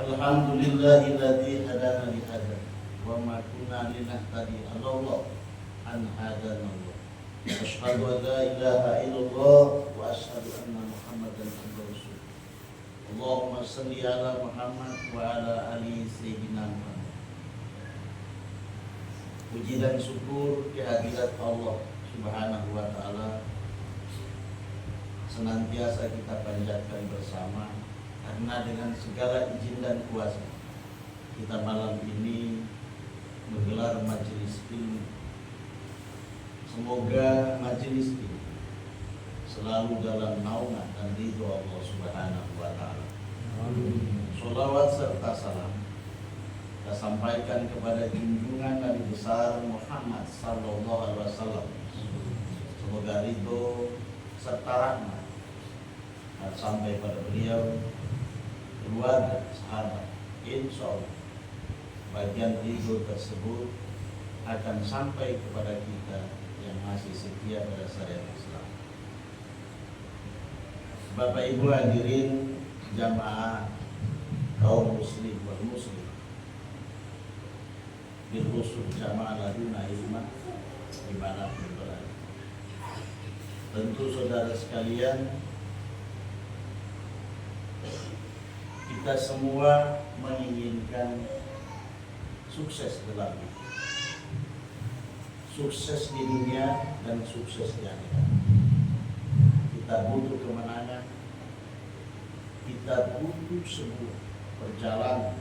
Alhamdulillahilladzi hadana li hadza wa ma kunna linahtadiya laula an hadana Allah. Asyhadu an la ilaha illallah wa asyhadu anna Muhammadan abduhu wa rasuluh. Allahumma shalli ala Muhammad wa ala ali sayyidina Muhammad. Puji dan syukur kehadirat Allah Subhanahu wa taala senantiasa kita panjatkan bersama, karena dengan segala izin dan kuasa kita malam ini menggelar majelis ilmu. Semoga majelis ini selalu dalam naungan dan ridho Allah Subhanahu wa taala. Sholawat serta salam kita sampaikan kepada junjungan Nabi besar Muhammad sallallahu alaihi wasallam. Semoga ridho serta rahmat sampai pada beliau, keluarga, sahabat. Insya Allah bagian ridho tersebut akan sampai kepada kita yang masih setia pada syariat Islam. Bapak Ibu hadirin jamaah kaum muslim wal muslim, bil khusus jamaah laduna ilmah dimanapun berada. Tentu saudara sekalian, kita semua menginginkan sukses dalam hidup, sukses di dunia dan sukses di akhirat. Kita butuh kemenangan, kita butuh sebuah perjalanan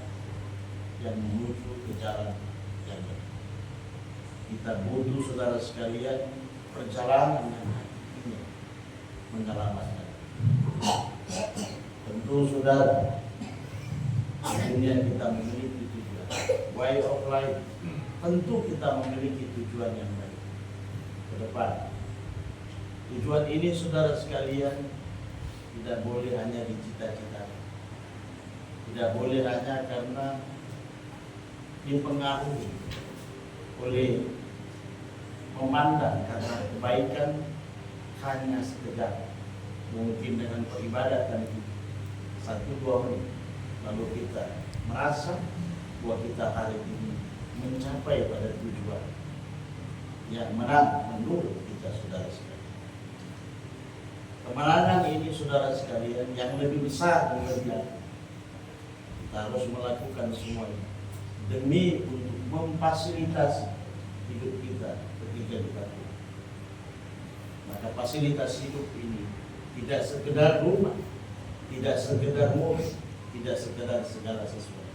yang menuju ke jalan yang benar. Kita butuh saudara sekalian perjalanan yang ini menyelamatkan. Tentu saudara, dunia kita memiliki tujuan, way of life. Tentu kita memiliki tujuan yang baik ke depan. Tujuan ini saudara sekalian tidak boleh hanya dicita-citakan, tidak boleh hanya karena dipengaruhi oleh memandang karena kebaikan hanya sekedar mungkin dengan peribadatan kita 1-2 menit, lalu kita merasa bahwa kita hari ini mencapai pada tujuan yang menang menurut kita saudara sekalian. Kemenangan ini saudara sekalian yang lebih besar daripada kita harus melakukan semuanya demi untuk memfasilitasi hidup kita ketika kita pulang. Maka fasilitas hidup ini tidak sekedar rumah, tidak sekedar mobil, tidak sekedar segala sesuatu,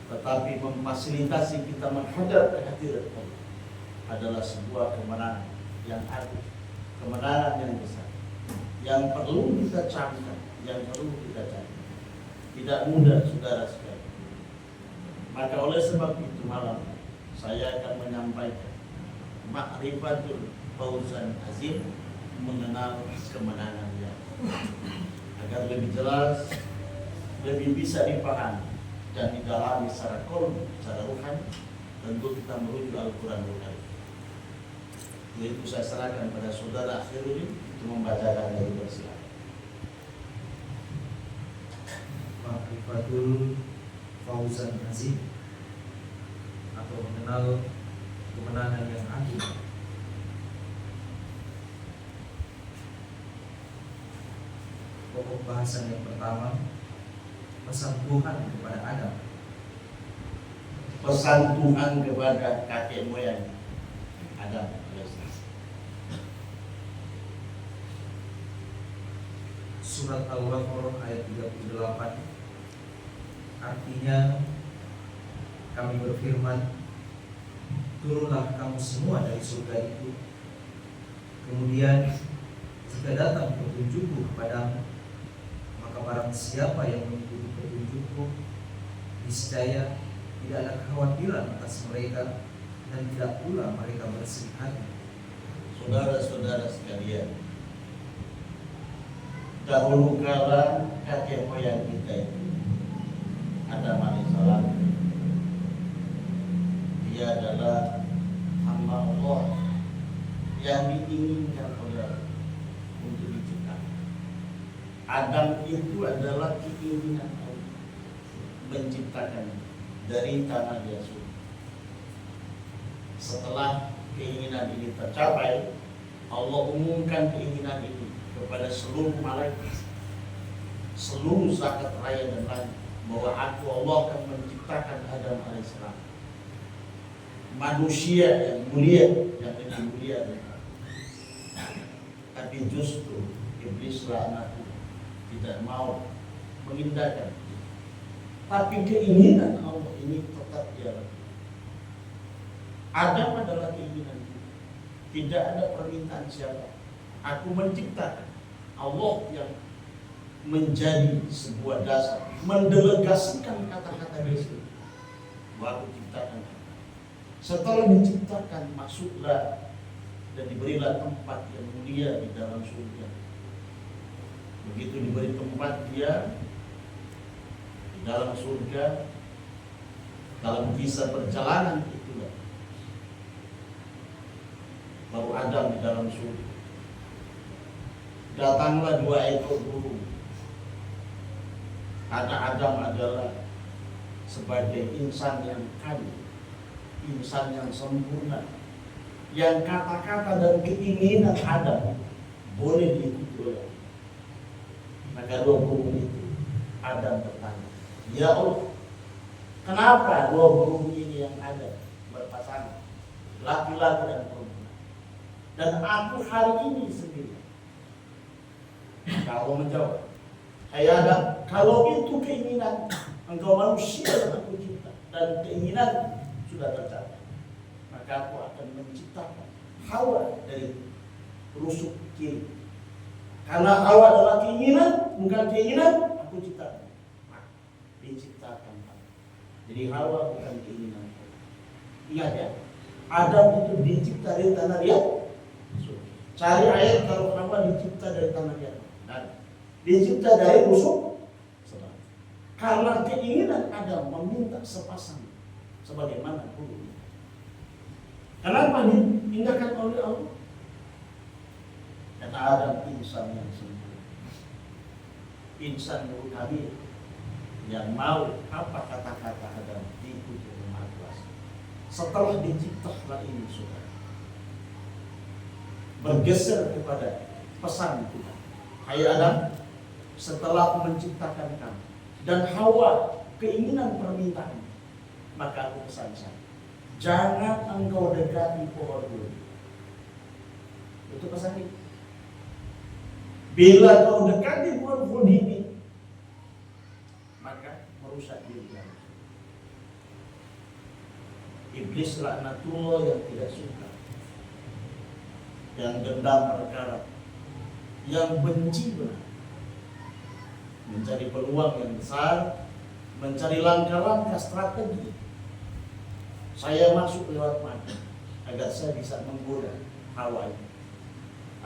tetapi memfasilitasi kita menghadap kehadiran Allah adalah sebuah kemenangan yang agung, kemenangan yang besar, yang perlu kita camkan, yang perlu kita cari. Tidak mudah saudara sekalian. Maka oleh sebab itu malam saya akan menyampaikan Ma'rifatul Fawzan Azim, mengenal kemenangan yang agar lebih jelas, lebih bisa dipahami dan didalami secara kolbu, secara rohani. Tentu kita merujuk Al-Quran Al-Karim. Itu saya serahkan pada saudara Akhirudin untuk membacakan dari persilahan. Ma'rifatul Fawzan Azim, atau mengenal kemenangan yang agung. Pokok bahasan yang pertama, pesan Tuhan kepada Adam. Pesan Tuhan kepada kakek moyang Adam. Surat Al-Baqarah ayat 38. Artinya, kami berfirman, turunlah kamu semua dari surga itu. Kemudian jika datang petunjukku kepadamu, maka barang siapa yang mengikuti petunjukku, niscaya tidak ada kekhawatiran atas mereka, dan tidak pula mereka bersedih hati. Saudara-saudara sekalian, dahulu kala kakek moyang kita itu Adam alaihissalam, dia adalah hamba Allah yang diinginkan oleh Allah untuk diciptakan. Adam itu adalah keinginan Allah. menciptakan dari tanah dia surga. Setelah keinginan ini tercapai, Allah umumkan keinginan ini kepada seluruh malaikat, seluruh zakat raya dan langit, bahwa aku Allah akan menciptakan Adam alaihissalam, manusia yang mulia, yang lebih mulia dari aku. Tapi justru iblis laknatullah tidak mau mengindahkan. Tapi keinginan Allah ini tetap jalan. Adam adalah keinginan itu. Tidak ada permintaan siapa. Aku menciptakan. Allah yang menjadi sebuah dasar, mendelegasikan kata-kata itu. Bahwa aku ciptakan. Setelah diciptakan, masuklah dan diberilah tempat yang mulia di dalam surga. Begitu diberi tempat dia di dalam surga, dalam kisah perjalanan itulah baru Adam di dalam surga. Datanglah 2 ekor burung. Karena Adam adalah sebagai insan yang kamil, insan yang sempurna, yang kata-kata dan keinginan Adam boleh diikuti oleh. Maka 2 burung itu Adam bertanya, ya Allah, kenapa 2 burung ini yang ada berpasangan, laki-laki dan perempuan, dan aku hari ini sendiri? Kalau menjawab, hai Adam, kalau itu keinginan engkau manusia yang aku cipta dan keinginan sudah tercapai, maka aku akan menciptakan Hawa dari rusuk kiri. Karena Hawa adalah keinginan, bukan keinginan, aku ciptakan. Nah, diciptakan. Jadi Hawa bukan keinginan. Ingat ya, Adam itu dicipta dari tanah liat. Cari air kalau Hawa dicipta dari tanah liat. Dan dicipta dari rusuk sebab. Karena keinginan Adam meminta sepasang sebagaimana burung. Kenapa diindahkan oleh Allah? Karena Adam insan yang sempurna, insan yang kamil, yang mau apa kata-kata Adam diikuti oleh Maha Kuasa. Setelah diciptakan ini sudah bergeser kepada pesan Tuhan. Hai Adam, setelah menciptakan kamu dan Hawa keinginan permintaan, maka aku pesan saya, jangan engkau dekati pohon dulu. Itu pesan itu. Bila kau dekati pohon ini, maka merusak diri kamu. Iblis laknatullah yang tidak suka, yang dendam perkara, yang benci benar, mencari peluang yang besar, mencari langkah-langkah strategi. Saya masuk lewat mana agar saya bisa menggoda Hawa ini,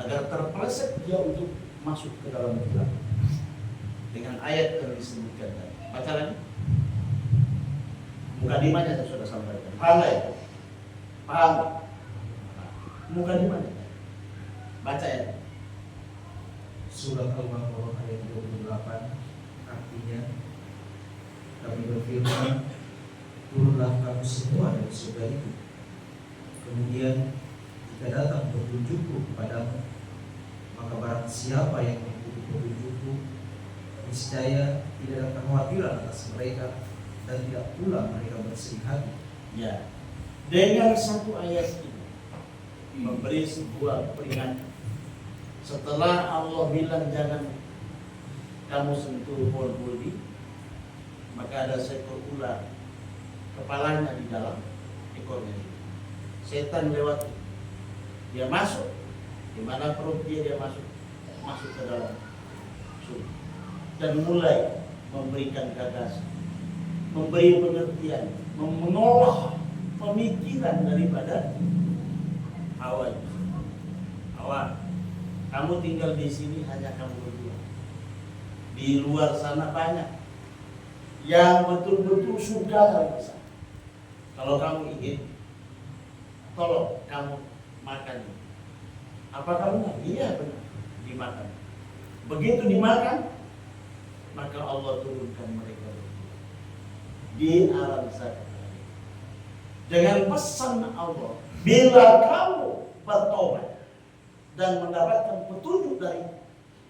agar terpeleset dia untuk masuk ke dalam Islam dengan ayat yang disebutkan tadi. Baca lagi. Mukadimahnya saya sudah sampaikan. Paham ya? Paham? Mukadimahnya. Baca ya. Surat Al-Baqarah ayat 28, artinya kami berfirman, turunlah kamu semua dari surga itu. Kemudian jika datang petunjukku kepadamu, maka barang siapa yang mengikuti petunjukku, niscaya tidak ada kekhawatiran atas mereka dan tidak pula mereka bersedih hati. Ya, dengan satu ayat ini memberi sebuah peringatan. Setelah Allah bilang jangan kamu sentuh pohon budi, maka ada seekor ular, kepalanya di dalam ekornya. Setan lewat, dia masuk, di mana perut dia masuk ke dalam surga dan mulai memberikan gagasan, memberi pengertian, mengolah pemikiran daripada Hawa. Hawa, kamu tinggal di sini hanya kamu berdua. Di luar sana banyak yang betul-betul surga dalam sana. Kalau kamu ingin, tolong kamu makan. Apa kamu nggak? Iya benar, dimakan. Begitu dimakan, maka Allah turunkan mereka berdua. di alam zakat. Dengan pesan Allah, bila kamu bertobat dan mendapatkan petunjuk dari,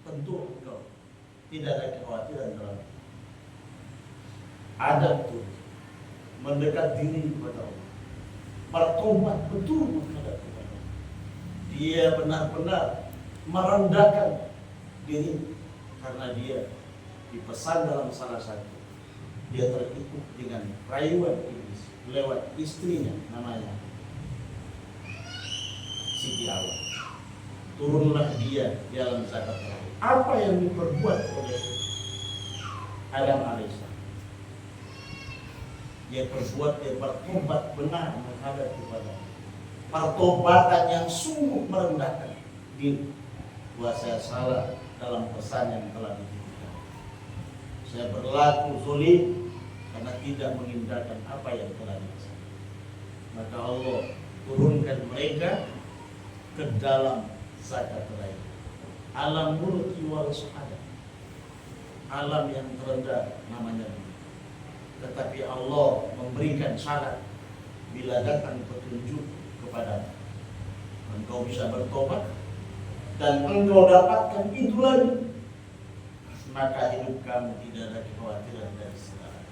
tentu engkau tidak ada kekhawatiran dalam ada betul mendekat diri kepada Allah, bertobat betul menghadap kepada Allah. Dia benar-benar merendahkan diri karena dia dipesan dalam salah satu, dia terikut dengan rayuan iblis lewat istrinya namanya Siti Hawa. Turunlah dia di alam zakat terakhir. Apa yang diperbuat oleh Adam alaihissalam? Dia bertobat benar menghadap kepada Allah. Pertobatan yang sungguh merendahkan diri. Bahwa saya salah dalam pesan yang telah dititipkan. Saya berlaku zalim karena tidak mengindahkan apa yang telah dipesan. Maka Allah turunkan mereka ke dalam zakat terakhir. Alam mulki wal syahada. Alam yang terendah namanya. Tetapi Allah memberikan syarat bila datang petunjuk kepada engkau bisa bertobat dan engkau dapatkan itu lagi, maka hidup kamu tidak ada kekhawatiran dari segala.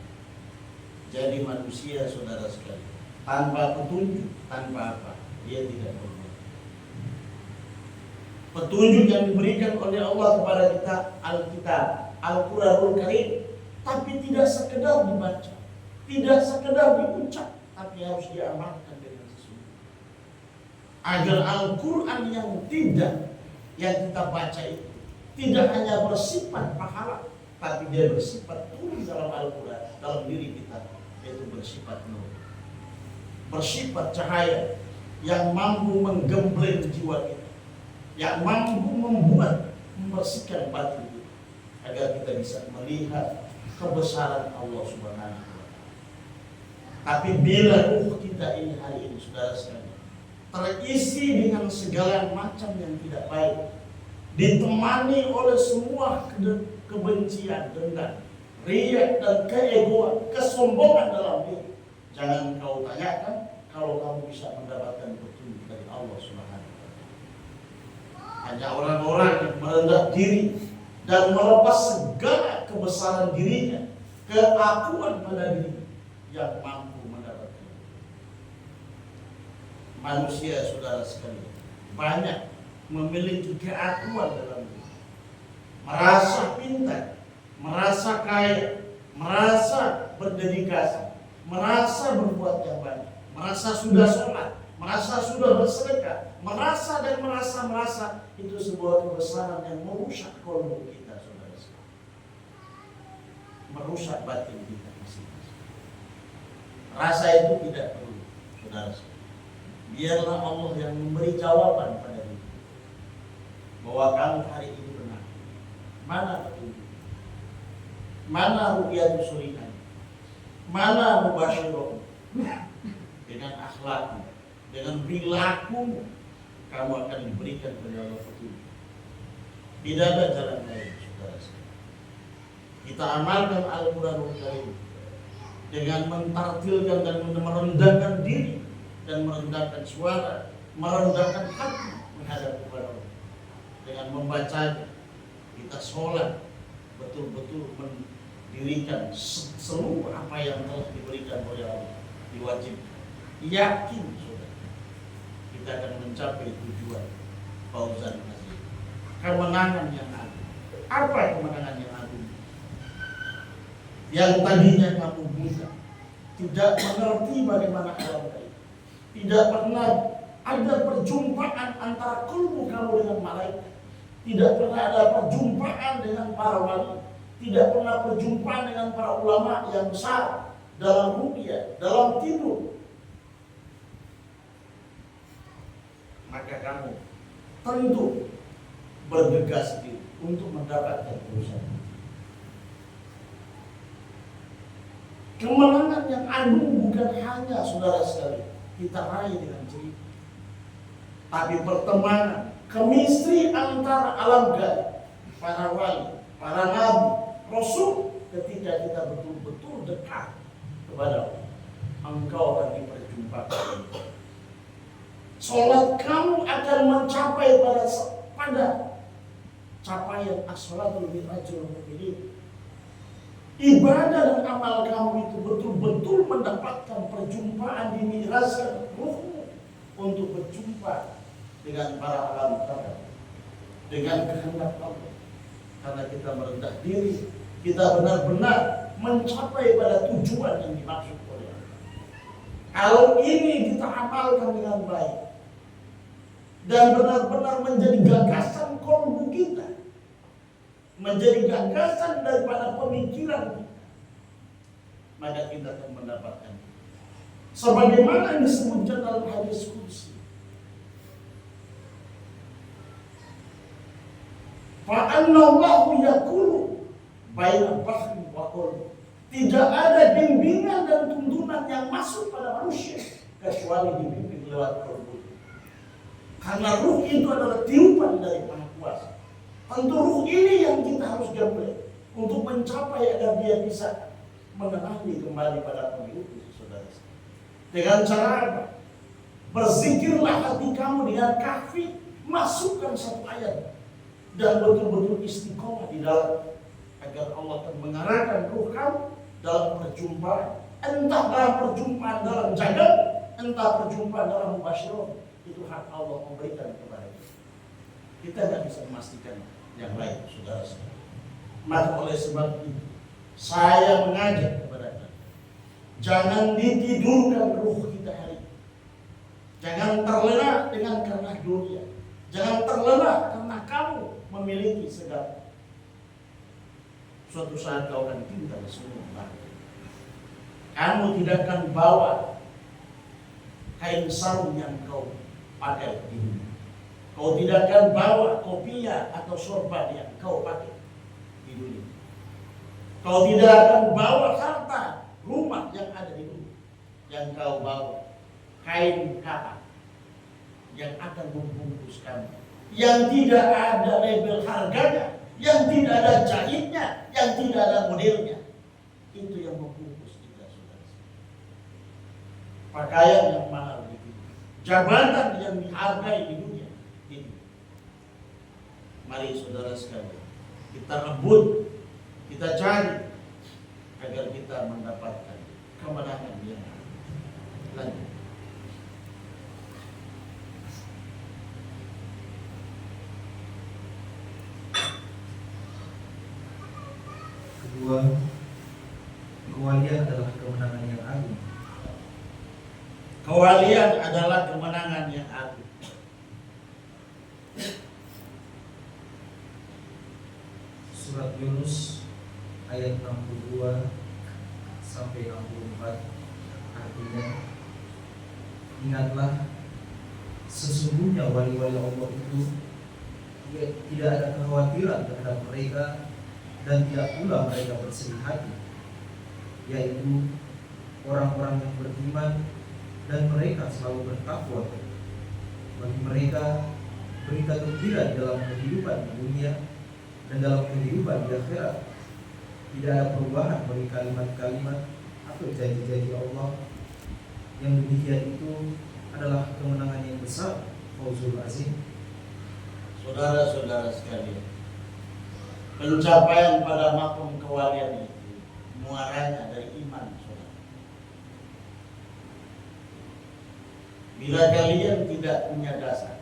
Jadi manusia saudara sekalian, tanpa petunjuk, tanpa apa, dia tidak berbuat. Petunjuk yang diberikan oleh Allah kepada kita, Alkitab, Al-Quranul Karim, tapi tidak sekedar dibaca, tidak sekedar diucap, tapi harus diamalkan dengan sesungguhnya. Agar Al-Quran yang kita baca itu tidak hanya bersifat pahala, tapi dia bersifat turun dalam Al-Quran, dalam diri kita, yaitu bersifat nur, bersifat cahaya yang mampu menggembleng jiwa kita, yang mampu membersihkan batin kita, agar kita bisa melihat kebesaran Allah Subhanahu wa Ta'ala. Tapi bila ruh kita ini hari ini, saudara sekalian, terisi dengan segala macam yang tidak baik, ditemani oleh semua kebencian, dendam, riya dan keegoan, kesombongan dalam diri, jangan kau tanyakan kalau kamu bisa mendapatkan petunjuk dari Allah Subhanahu wa Ta'ala. Hanya orang-orang yang merendah diri dan melepas segala kebesaran dirinya, keakuan pada diri yang mampu mendapatkan. Manusia saudara sekalian banyak memiliki keakuan dalam diri, merasa pintar, merasa kaya, merasa berdedikasi, merasa berbuat yang banyak, merasa sudah sholat, merasa sudah bersedekah, merasa itu sebuah kebesaran yang merusak kolbu kita, saudara sekalian, merusak batin kita masing-masing. Rasa itu tidak perlu, saudara sekalian. Biarlah Allah yang memberi jawaban pada diri bahwa kamu hari ini benar. Mana petunjuk? Mana ru'yatul sulihah? Mana mubasyiroh? Dengan akhlakmu, dengan perilaku, kamu akan diberikan oleh Allah petunjuk. Tidak ada jalan lain, saudara sekalian. Kita amalkan Al-Quranul Karim dengan mentartilkan dan merendahkan diri dan merendahkan suara, merendahkan hati menghadap kepada Allah. Dengan membacanya, kita sholat betul-betul mendirikan seluruh apa yang telah diberikan oleh Allah, diwajibkan. Yakin saudara, kita akan mencapai tujuan fauzan azim, kemenangan yang agung. Apa kemenangan yang agung? Yang tadinya kamu buta, tidak mengerti bagaimana alam gaib, tidak pernah ada perjumpaan antara kalbu kamu dengan malaikat, tidak pernah ada perjumpaan dengan para wali, tidak pernah perjumpaan dengan para ulama yang besar dalam ruqyah, dalam tidur. Maka kamu tentu bergegas diri untuk mendapatkan urusan. Kemenangan yang agung bukan hanya saudara sekalian kita raih dengan cerita, tapi pertemanan, kemistri antara alam gaib, para wali, para nabi, rasul, ketika kita betul-betul dekat kepada Allah, engkau akan diperjumpakan. Sholat kamu akan mencapai pada capaian as-sholatul mi'rajul mu'minin. Ibadah dan amal kamu itu betul-betul mendapatkan perjumpaan di mi'rajkan ruhmu untuk berjumpa dengan para alam kabar, dengan kehendak Allah. Karena kita merendah diri, kita benar-benar mencapai pada tujuan yang dimaksud oleh Allah. Kalau ini kita amalkan dengan baik dan benar-benar menjadi gagasan kolbu kita, menjadi gagasan daripada pemikiran kita, maka kita akan mendapatkan sebagaimana yang disebutkan dalam hadis qudsi. Fa'annallahu yaqulu baina bahri wa qalbi. Tidak ada bimbingan dan tuntunan yang masuk pada manusia kecuali dibimbing lewat qalbu. Karena ruh itu adalah tiupan dari Maha Kuasa. Tentu ruh ini yang kita harus gembleng untuk mencapai agar dia bisa mengenali kembali pada pemiliknya, saudara. Dengan cara apa? Berzikirlah hati kamu dengan kahfi, masukkan satu ayat dan betul-betul istiqomah di dalam, agar Allah akan mengarahkan ruh kamu dalam perjumpaan, entah dalam perjumpaan dalam jagat, entah perjumpaan dalam mubasyirah. Itu hak Allah memberikan kepada kita. Kita tidak bisa memastikan yang lain, saudara-saudara. Maka oleh sebab itu, saya mengajak kepada kita, jangan ditidurkan ruh kita hari ini. Jangan terlena dengan karena dunia. Jangan terlena karena kamu memiliki segala. Suatu saat kau akan tinggal semua. Kamu tidak akan bawa kain sarung yang kau pakai di dunia. Kau tidak akan bawa kopiah atau sorban yang kau pakai di dunia. Kau tidak akan bawa harta rumah yang ada di dunia. Yang kau bawa kain kafan yang akan membungkus kamu, yang tidak ada label harganya, yang tidak ada jahitnya, yang tidak ada modelnya. Itu yang membungkus kita, saudara. Pakaian yang mahal di dunia, jabatan yang dihargai di dunia ini. Mari saudara sekalian, kita rebut, kita cari agar kita mendapatkan kemenangan yang lanjut. Kedua, kewalian adalah kemenangan yang agung. Kewalian adalah kemenangan yang agung. Surat Yunus ayat 62 sampai 64 artinya, ingatlah sesungguhnya wali-wali Allah itu tidak ada kekhawatiran terhadap mereka dan tidak pula mereka bersedih hati, yaitu orang-orang yang beriman dan mereka selalu bertakwa. Bagi mereka berita gembira di dalam kehidupan di dunia dan dalam kehidupan di akhirat. Tidak ada perubahan bagi kalimat-kalimat atau janji-janji Allah. Yang demikian itu adalah kemenangan yang besar, Fauzul Azim. Saudara-saudara sekalian, pencapaian pada makom kewalian itu muaranya dari iman, saudara. Bila kalian tidak punya dasar,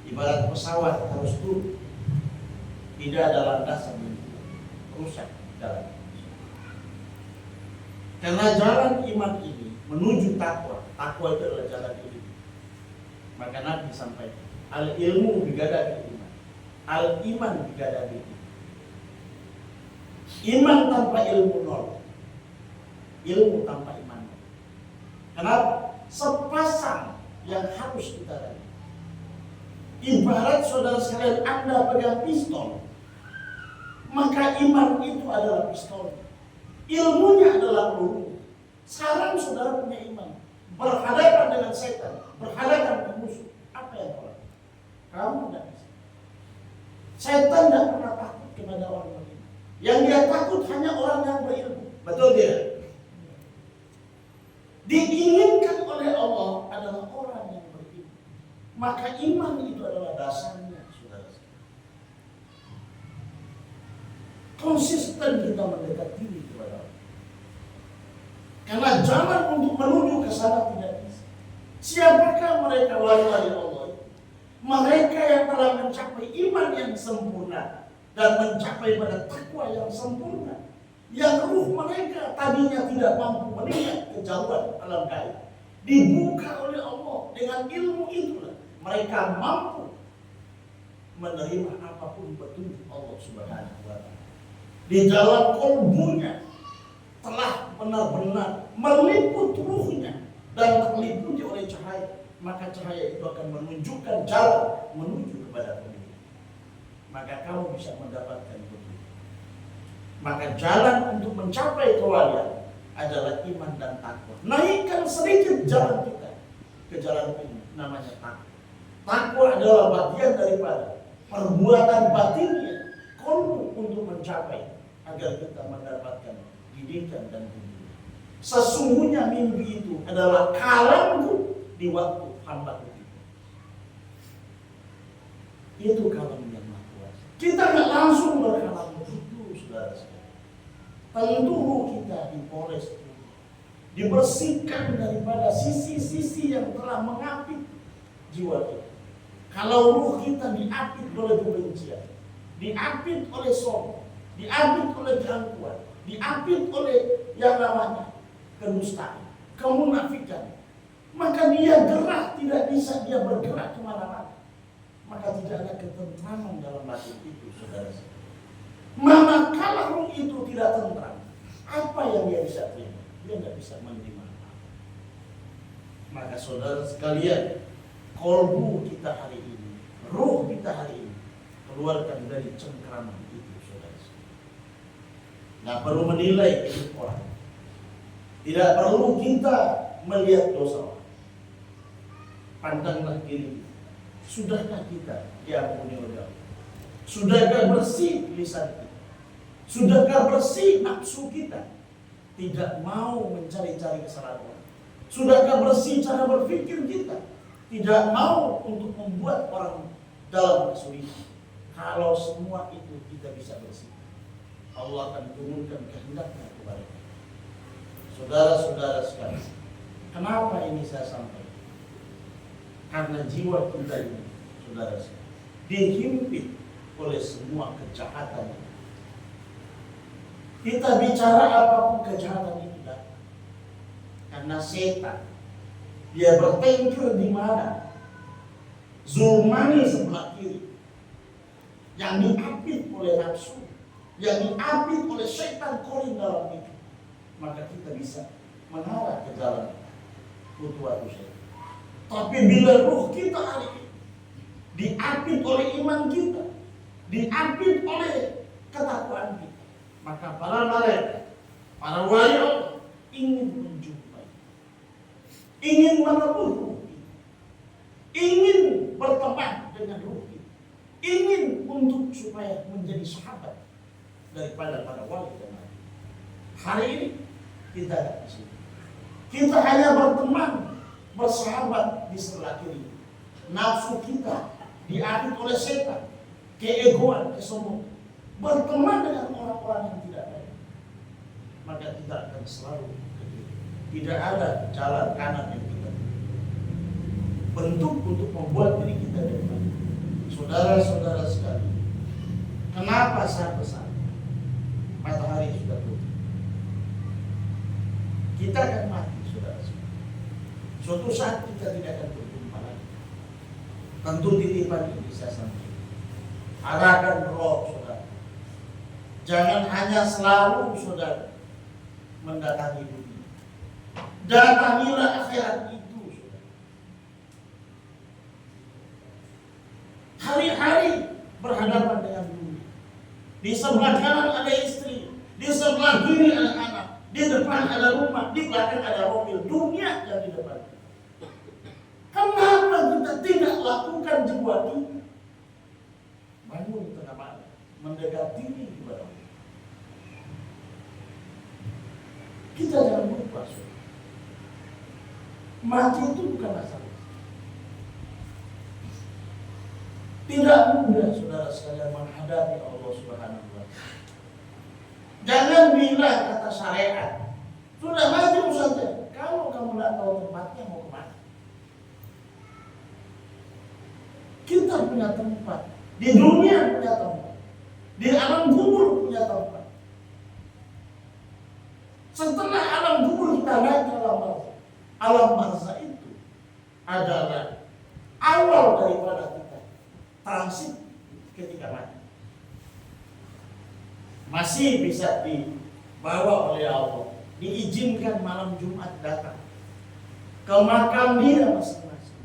ibarat pesawat harus turun, tidak ada landasan yang rusak jalan. Karena jalan iman ini menuju takwa, takwa itu adalah jalan ini. Maka Nabi sampaikan, al ilmu bigadari iman, al iman bigadari iman. Iman tanpa ilmu nol, ilmu tanpa iman nol. Kenapa? Sepasang yang harus kita raih. Ibarat saudara sekalian Anda pegang pistol, maka iman itu adalah pistol, ilmunya adalah peluru. Sekarang saudara punya iman, berhadapan dengan setan, berhadapan dengan musuh, apa yang kau lakukan? Kamu tidak bisa. Setan tidak pernah takut kepada orang beriman. Yang dia takut hanya orang yang berilmu. Betul tidak? Maka iman itu adalah dasarnya, saudara. Konsisten kita mendekat diri kepada Allah. Karena jalan untuk menuju ke sana tidak bisa. Siapakah mereka wali-wali Allah? Mereka yang telah mencapai iman yang sempurna dan mencapai pada takwa yang sempurna. Yang ruh mereka tadinya tidak mampu melihat kejauhan alam gaib, dibuka oleh Allah dengan ilmu itulah mereka mampu menerima apapun petunjuk Allah Subhanahu wa Ta'ala. Di dalam kolbunya telah benar-benar meliput ruhnya dan terliputi oleh cahaya, maka cahaya itu akan menunjukkan jalan menuju kepada petunjuk. Maka kamu bisa mendapatkan petunjuk. Maka jalan untuk mencapai kewalian adalah iman dan takwa. Naikkan sedikit jalan kita ke jalan ini, namanya takwa. Takwa adalah bagian daripada perbuatan batinnya kolbu untuk mencapai agar kita mendapatkan didikan dan bimbingan. Sesungguhnya mimpi itu adalah kalamku di waktu hamba itu. Itu kalam yang maha kuasa. Kita nggak langsung berkalam itu, saudara-saudara. Tentu ruh kita dipoles, dibersihkan daripada sisi-sisi yang telah mengapit jiwa kita. Kalau ruh kita diapit oleh kebencian, diapit oleh sombong, diapit oleh keangkuhan, diapit oleh yang namanya kedustaan, kemunafikan, maka dia gerah, tidak bisa dia bergerak kemana-mana. Maka tidak ada ketentraman dalam batin itu, saudara-saudara. Manakala ruh itu tidak tentram, apa yang dia bisa terima? Dia tidak bisa menerima apa. Maka saudara sekalian, kolbu kita hari ini, ruh kita hari ini, keluarkan dari cengkraman itu, saudara-saudara. Nggak perlu menilai hidup orang. Tidak perlu kita melihat dosa orang. Pandanglah diri. Sudahkah kita diampuni oleh Allah? Sudahkah bersih lisan kita? Sudahkah bersih nafsu kita? Tidak mau mencari-cari kesalahan orang. Sudahkah bersih cara berpikir kita? Tidak mau untuk membuat orang dalam kesulitan. Kalau semua itu kita bisa bersih, Allah akan turunkan kehendaknya kepada kita. Saudara-saudara sekalian, kenapa ini saya sampaikan? Karena jiwa kita ini, saudara sekalian, dihimpit oleh semua kejahatan. Kita bicara apapun kejahatan itu datang. Karena setan, dia bertengker di mana? Zulmani sebelah kiri, yang diapit oleh nafsu, yang diapit oleh setan korin dalam itu. Maka kita bisa mengarah ke jalan kutuatu setan. Tapi bila ruh kita hari ini diapit oleh iman kita, diapit oleh ketakwaan kita, maka para malaikat, para wali Allah ingin menjumpai, ingin merebut ruh kita, ingin berteman dengan ruh kita, ingin untuk supaya menjadi sahabat daripada para wali dan nabi. Hari ini kita tidak di sini. Kita hanya berteman, bersahabat di sebelah kiri. Nafsu kita diapit oleh setan, keegoan, kesombongan. Berteman dengan orang-orang yang tidak baik, maka kita akan selalu kecil. Tidak ada jalan kanan yang kita bentuk untuk membuat diri kita depan. Saudara-saudara sekalian, kenapa saya pesan? Matahari sudah turun. Kita akan mati, saudara-saudara. Suatu saat kita tidak akan berjumpa lagi. Tentu titipan ini bisa sampai. Arahkan roh, saudara. Jangan hanya selalu, saudara, mendatangi dunia. Datangilah akhirat itu, saudara. Hari-hari berhadapan dengan dunia. Di sebelah kanan ada istri, di sebelah kiri ada anak, di depan ada rumah, di belakang ada mobil. Dunia yang di depan. Kenapa kita tidak lakukan jiwa kita? Bangun tengah malam, mendekat diri kepada Allah. Kita jangan lupa, saudara. Mati itu bukan masalah. Tidak mudah saudara sekalian menghadapi Allah Subhanahu wa Ta'ala. Jangan bilang kata syariat, sudah maju saja. Kalau kamu tidak tahu tempatnya mau kemana? Kita punya tempat, di dunia punya tempat, di alam kubur punya tempat. Setelah alam kubur kita naik ke alam barzah. Alam barzah itu adalah awal daripada kita transit ketika mati. Masih bisa dibawa oleh Allah, diizinkan malam Jumat datang ke makam dia masing-masing,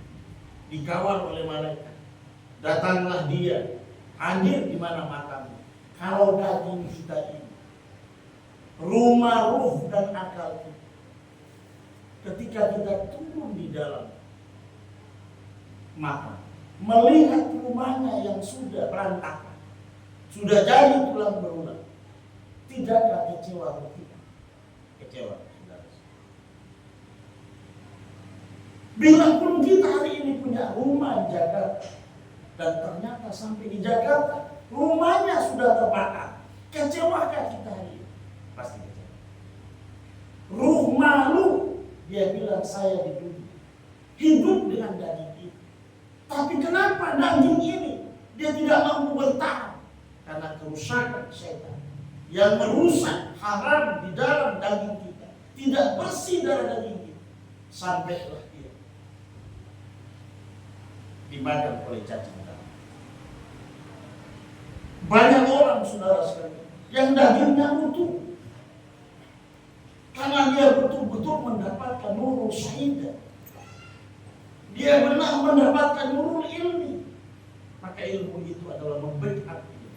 dikawal oleh malaikat. Datanglah dia, hadir di mana makamnya. Kalau daging kita ini, rumah ruh dan akal kita, ketika kita turun di dalam makam, melihat rumahnya yang sudah berantakan, sudah jadi tulang belulang, tidakkah kecewa kita? Kecewa, saudara. Bila pun kita hari ini punya rumah di Jakarta, dan ternyata sampai di Jakarta rumahnya sudah terbakar, kecewakah kita hari ini? Pasti kecewa. Ruh malu, dia bilang saya di dunia hidup dengan daging ini, tapi kenapa daging ini dia tidak mampu bertahan? Karena kerusakan setan yang merusak haram di dalam daging kita, tidak bersih dari daging kita, sampailah dia dimakan oleh cacing tanah. Banyak orang saudara sekalian yang dagingnya utuh, karena dia betul-betul mendapatkan nurul syahidah, dia benar mendapatkan nurul ilmi, maka ilmu itu adalah membackup dia,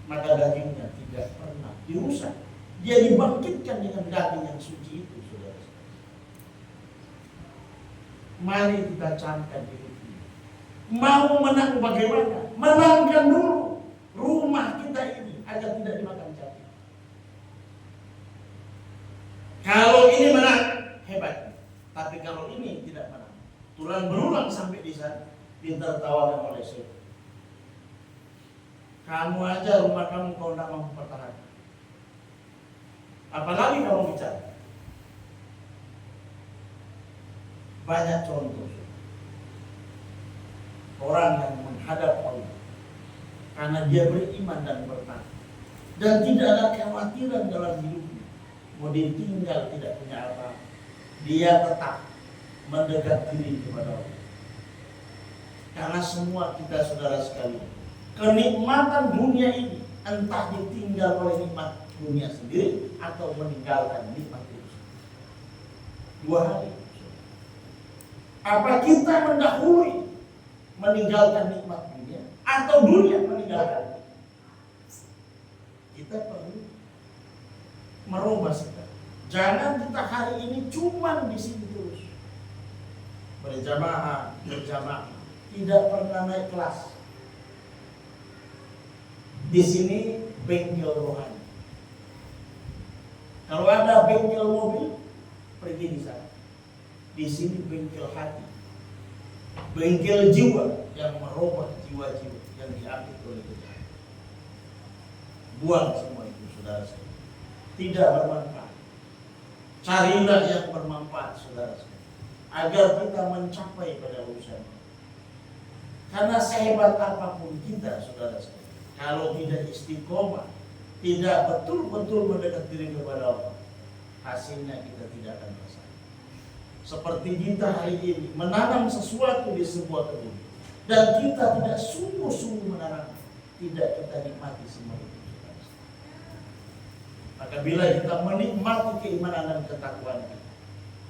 maka dagingnya tidak pernah dirusak. Dia dibangkitkan dengan daging yang suci itu, saudara. Mari kita camkan hidup ini. Mau menang bagaimana? Menangkan dulu rumah kita ini agar tidak dimakan cacing. Kalau ini menang, hebat. Tapi kalau ini tidak menang, tulang berulang sampai di sana, ditertawakan oleh setan. Kamu aja rumah kamu kau tidak mampu pertahankan, apalagi kamu bicara. Banyak contoh orang yang menghadap Allah karena dia beriman dan bertakwa dan tidak ada kekhawatiran dalam hidupnya. Mau ditinggal tidak punya apa, dia tetap mendekat diri kepada Allah. Karena semua kita saudara sekalian, kenikmatan dunia ini entah ditinggal oleh nikmat dunia sendiri atau meninggalkan nikmat itu. Dua hal itu. Apa kita mendahului meninggalkan nikmat dunia atau dunia meninggalkan? Kita perlu merubah sikap. Jangan kita hari ini cuma di sini terus berjamaah, tidak pernah naik kelas. Di sini bengkel rohani. Kalau ada bengkel mobil, pergi di sana. Di sini bengkel hati, bengkel jiwa yang merubah jiwa-jiwa yang diambil oleh kejahatan. Buang semua itu, saudara sekalian. Tidak bermanfaat. Carilah yang bermanfaat, saudara sekalian, agar kita mencapai pada urusan. Karena sehebat apapun kita, saudara sekalian, kalau tidak istiqomah, tidak betul-betul mendekat diri kepada Allah, hasilnya kita tidak akan rasakan. Seperti kita hari ini menanam sesuatu di sebuah kebun dan kita tidak sungguh-sungguh menanam, tidak kita nikmati semua itu. Maka bila kita menikmati keimanan dan ketakwaan kita,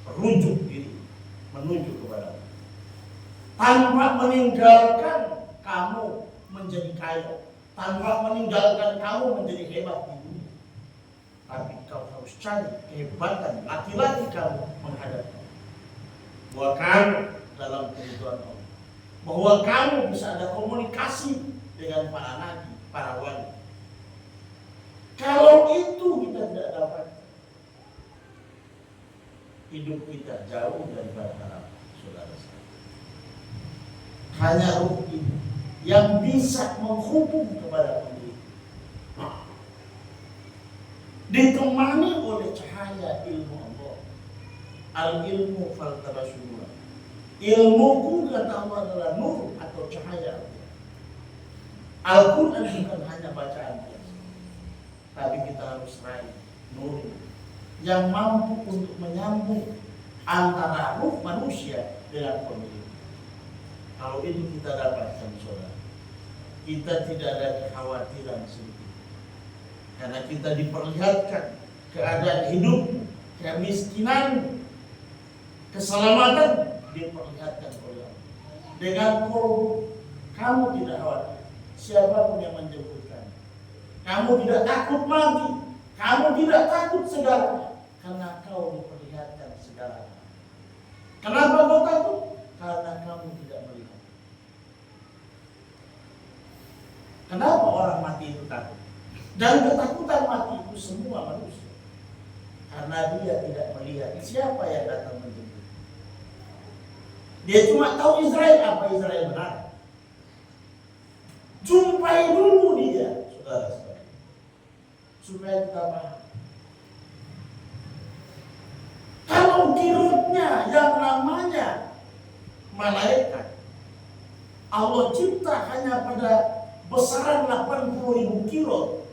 merujuk diri menuju kepada Allah, tanpa meninggalkan kamu menjadi kaya, tanpa meninggalkan kamu menjadi hebat di dunia, tapi kau harus cari kehebatan laki-laki kamu menghadap Allah, bahwa kamu dalam kehidupan Allah, bahwa kamu bisa ada komunikasi dengan para nabi, para wali. Kalau itu kita tidak dapat, hidup kita jauh daripada harapan, saudara. Hanya ruh ini yang bisa menghubung kepada pemilik, ditemani oleh cahaya ilmu Allah. Al-ilmu faltabasumullah. Ilmuku kata Allah adalah nur atau cahaya Allah. Al-Quran bukan hanya bacaan biasa, tapi kita harus raih nur yang mampu untuk menyambung antara ruh manusia dengan pemilik. Kalau itu kita dapatkan, saudara, kita tidak ada kekhawatiran sedikit, karena kita diperlihatkan keadaan hidup, kemiskinan, keselamatan diperlihatkan oleh Allah. Dengan kamu tidak khawatir siapapun yang menjemputkan, kamu tidak takut mati, kamu tidak takut segalanya, karena kau diperlihatkan segalanya. Kenapa kau takut? Karena kamu tidak melihat. Kenapa orang mati itu takut? Dan ketakutan mati itu semua manusia, karena dia tidak melihat siapa yang datang menjemput. Dia cuma tahu Israel, apa Israel benar. Jumpai dulu dia, saudara-saudara, supaya kita paham. Kalau kirutnya yang namanya malaikat, Allah cipta hanya pada besaran 80.000 kilo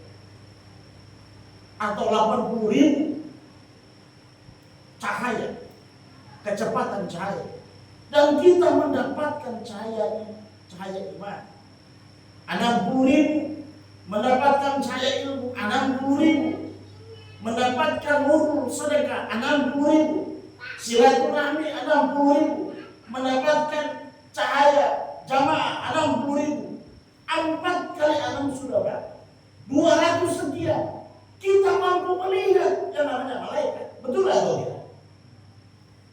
atau 80.000 cahaya, kecepatan cahaya, dan kita mendapatkan cahaya iman 60.000, mendapatkan cahaya ilmu 60.000, mendapatkan nur sedekah 60.000, silaturahmi 60.000, mendapatkan cahaya jamaah 60.000. 4 kali 6 sudah berapa? 200 sekian. Kita mampu melihat yang namanya malaikat, betul atau tidak?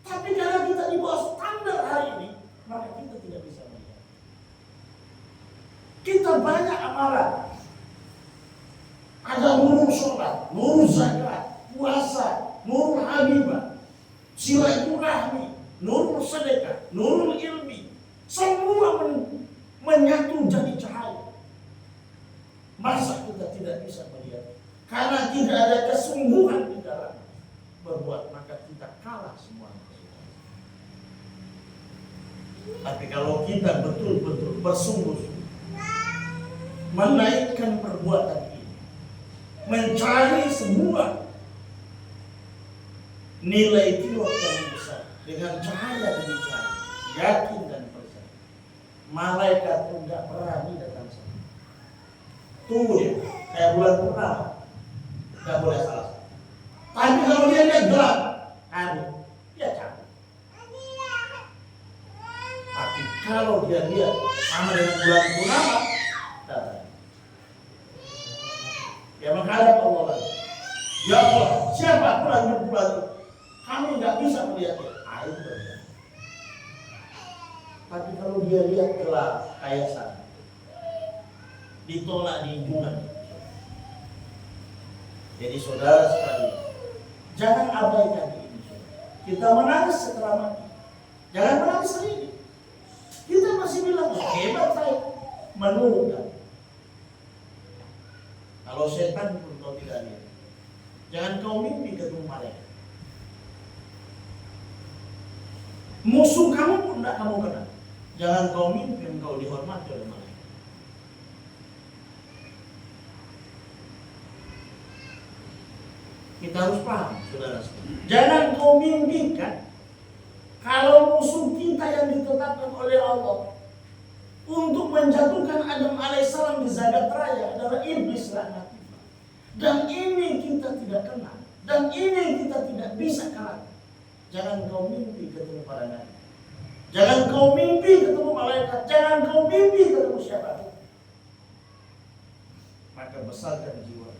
Tapi karena kita di bawah standar hari ini, maka kita tidak bisa melihat. Kita banyak amalan. Ada nur sholat, nur zakat, puasa, nur habibah, silaturahmi, nur sedekah, nur ilmi. Semua menyatu jadi cahaya. Masa kita tidak bisa melihat? Karena tidak ada kesungguhan di dalam berbuat, maka kita kalah semua. Tapi kalau kita betul-betul bersungguh-sungguh menaikkan perbuatan ini, mencari semua nilai kirot yang besar dengan cahaya demi cahaya, yakin dan percaya, malaikat pun tidak berani datang sana. Tunggu dia, kayak bulan purnama, tidak boleh salah. Tapi kalau dia lihat gelap, dia cabut. Tapi kalau dia lihat sama dengan bulan purnama, datang. Dia menghadap Allah lagi. Ya Allah, siapa bulan itu? Kami nggak bisa melihatnya. Itu berbeda. Tapi kalau dia lihat gelap kayak sana, ditolak di junjungan. Jadi saudara sekalian, jangan abaikan ini. Kita menangis setelah mati, jangan menangis sendiri. Kita masih bilang hebat saya, menurut kami. Kalau setan pun kau tidak lihat, jangan kau mimpi ketemu malaikat. Musuh kamu pun tidak kamu kenal, jangan kau mimpi engkau dihormati oleh malaikat. Kita harus paham, saudara. Jangan kau mimpikan kalau musuh kita yang ditetapkan oleh Allah untuk menjatuhkan Adam alaihissalam di zagat raya adalah iblis laknatullah. Dan ini kita tidak kenal, dan ini kita tidak bisa kalah. Jangan kau mimpi ketemu para nabi, jangan kau mimpi ketemu malaikat, jangan kau mimpi ketemu siapa. Maka besarkan jiwa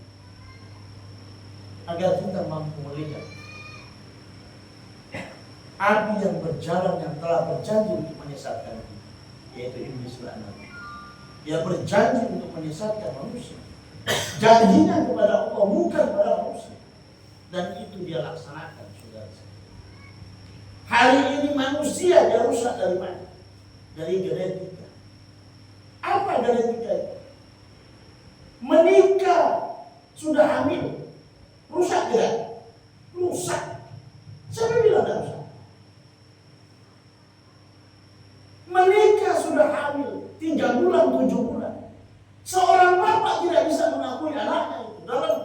agar kita mampu melihat api yang berjalan yang telah berjanji untuk menyesatkan kita, yaitu iblis laknat. Dia berjanji untuk menyesatkan manusia. Janjinya kepada Allah bukan kepada manusia, dan itu dia laksanakan, saudara. Hari ini manusia dia rusak dari mana? Dari genetika. Apa genetika itu? Menikah sudah hamil, rusak tidak? Rusak. Siapa bilang tidak rusak? Menikah sudah hamil 3 bulan, 7 bulan. Seorang bapak tidak bisa mengakui anaknya itu dalam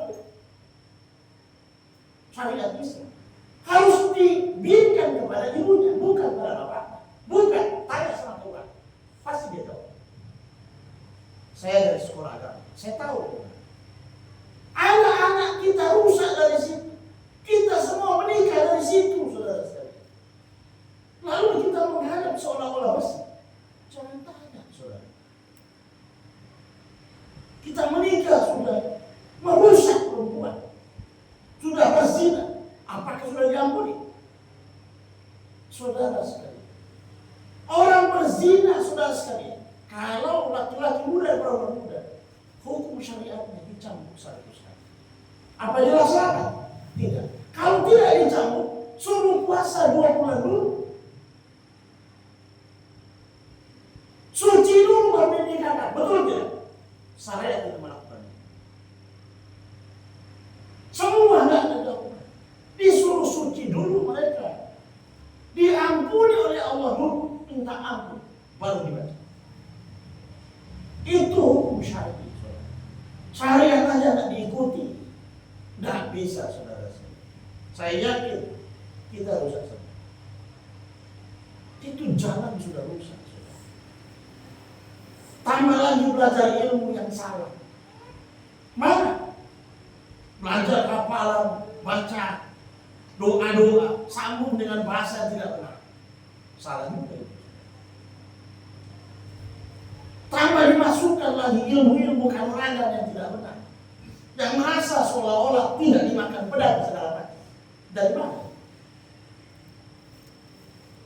syariat Islam. Harus diberikan kepada ibunya, bukan kepada bapaknya. Bukan, tanya sama Tuhan. Pasti dia tahu. Saya dari sekolah agama, saya tahu. Anak-anak kita rusak dari situ. Kita semua menikah dari situ, saudara-saudara. Lalu kita menghadap seolah-olah besi. Jangan tanya, saudara. Kita menikah sudah merusak perempuan, sudah berzina. Apakah sudah diampuni? Saudara sekalian, orang berzina, saudara sekalian, kalau laki-laki muda dan perempuan muda, hukum syariatnya dicambuk 100 kali. Apa jelas salah? Tidak. Kalau tidak dicambuk, suruh puasa 2 bulan dulu. Suci dulu baru dinikahkan. Betul tidak? Syariat tidak melakukannya. Semua tidak ada dilakukan. Disuruh suci dulu mereka. Diampuni oleh Allah dulu, minta ampun, baru dibaca. Itu hukum syariat. Syariat aja tidak diikuti, tidak bisa, saudara. Saya yakin kita rusak semua. Itu jalan sudah rusak, saudara. Tambah lagi belajar ilmu yang salah. Mana? Belajar hafalan, baca doa-doa, sambung dengan bahasa yang tidak benar. Salah juga itu. Tambah dimasukkan lagi ilmu-ilmu kanuragan yang tidak benar. Yang merasa seolah-olah tidak dimakan pedang segala macam. Dari mana?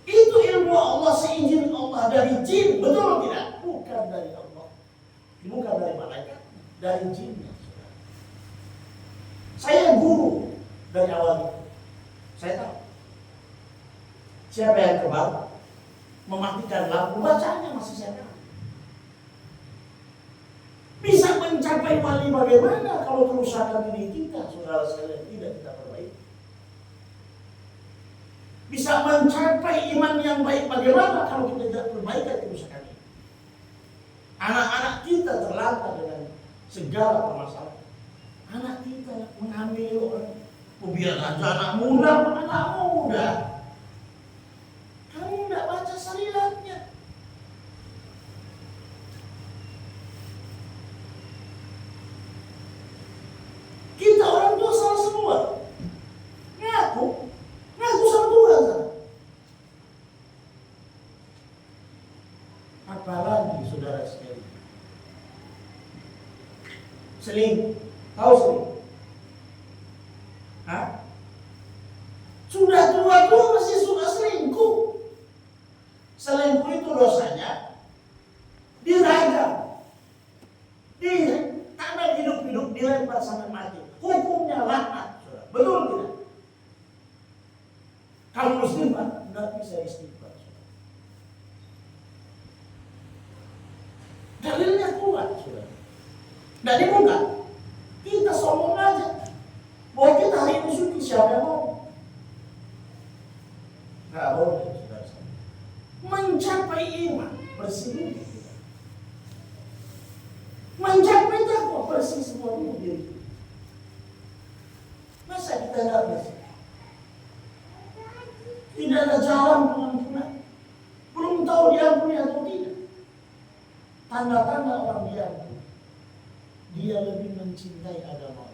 Itu ilmu Allah seizin Allah dari jin, betul tidak? Bukan dari Allah. Bukan dari malaikat, dari jinnya. Saya guru dari awal itu. Saya tahu. Siapa yang kebal mematikan lampu, bacanya masih saya tahu. Bisa mencapai wali bagaimana kalau kerusakan diri kita, saudara sekalian, tidak kita perbaiki. Bisa mencapai iman yang baik bagaimana kalau kita tidak perbaikan kerusakan ini. Anak-anak kita terlantar dengan segala permasalahan. Anak kita mengambil orang, biar aja anak muda. Kamu tidak baca syariatnya. Kita orang tua salah semua. Ngaku sama Tuhan. Apalagi saudara sekalian, selingkuh. Tahu selingkuh? Hah? Sudah tua-tua masih suka selingkuh. Selingkuh itu dosanya diragam. Karena hidup-hidup dilempar sampai mati. Hukumnya laknat. Betul tidak? Kalau muslimah tidak bisa istighfar. Dalilnya kuat, saudara. Tidak dibuka. Kita sombong aja. Bahwa kita hari ini suci, siapa yang mau? Nggak boleh, saudara. Mencapai iman, bersih diri kita. Mencapai takwa, bersih semua diri. Masa kita nggak bersih? Tidak ada jalan pengampunan. Belum tahu diampuni atau tidak. Tanda-tanda orang diampuni, dia lebih mencintai agama.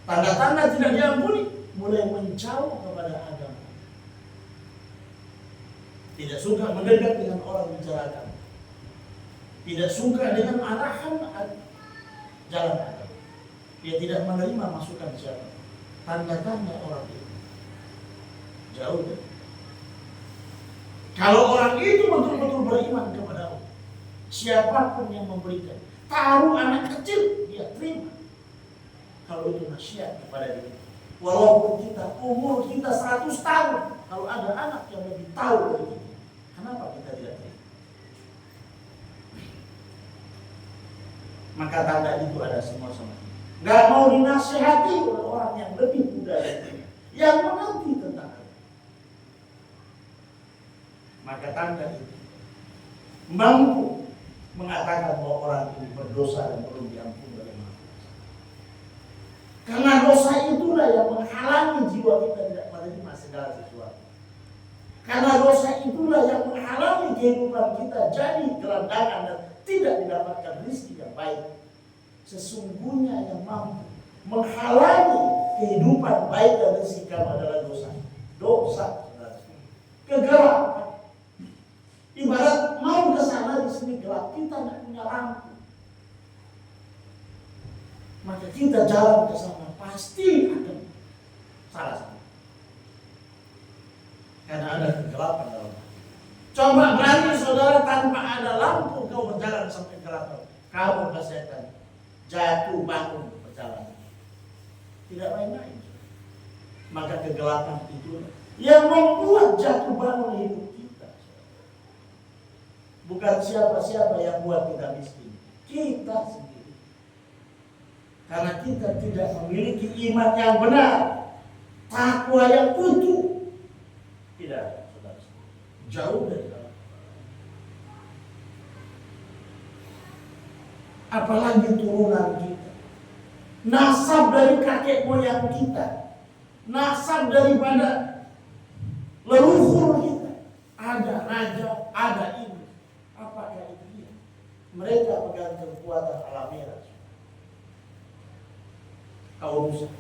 Tanda-tanda tidak diampuni, mulai menjauh kepada agama. Tidak suka mendekat dengan orang bicara agama. Tidak suka dengan arahan jalan agama. Dia tidak menerima masukan siapa. Tanda-tanda orang itu jauh dari. Kalau orang itu betul-betul beriman kepada Allah, siapapun yang memberikan, taruh anak kecil, dia terima. Kalau itu nasihat kepada diri. Walaupun umur kita 100 tahun, kalau ada anak yang lebih tahu dari kita, kenapa kita tidak terima? Maka tanda itu ada semua sama kita. Nggak mau dinasihati oleh orang yang lebih muda dari kita, yang mengerti tentang hal. Maka tanda itu mampu mengatakan bahwa orang ini berdosa dan perlu diampuni oleh Maha Kuasa. Karena dosa itulah yang menghalangi jiwa kita tidak menerima segala sesuatu. Karena dosa itulah yang menghalangi kehidupan kita jadi gelandangan dan tidak mendapatkan rezeki yang baik. Sesungguhnya yang mampu menghalangi kehidupan baik dan rezeki kamu adalah dosa. Dosa, kegelapan. Ibarat mau ke sana di sini gelap, kita tidak punya lampu. Maka kita jalan ke sana pasti akan salah. Karena ada kegelapan dalam hati. Coba berani saudara tanpa ada lampu kau berjalan sampai gelap, kamu pasti akan jatuh bangun perjalanan. Tidak main-main. Maka kegelapan itu yang membuat jatuh bangun hidup kita. Bukan siapa-siapa yang buat kita miskin, kita sendiri. Karena kita tidak memiliki iman yang benar, takwa yang utuh. Tidak ada, saudara. Jauh dari Allah. Apalagi turunan kita, nasab dari kakek moyang kita, nasab daripada leluhur kita, ada raja, ada ini. Apakah itu dia? Mereka pegang kekuatan alamiah. Kau rusak,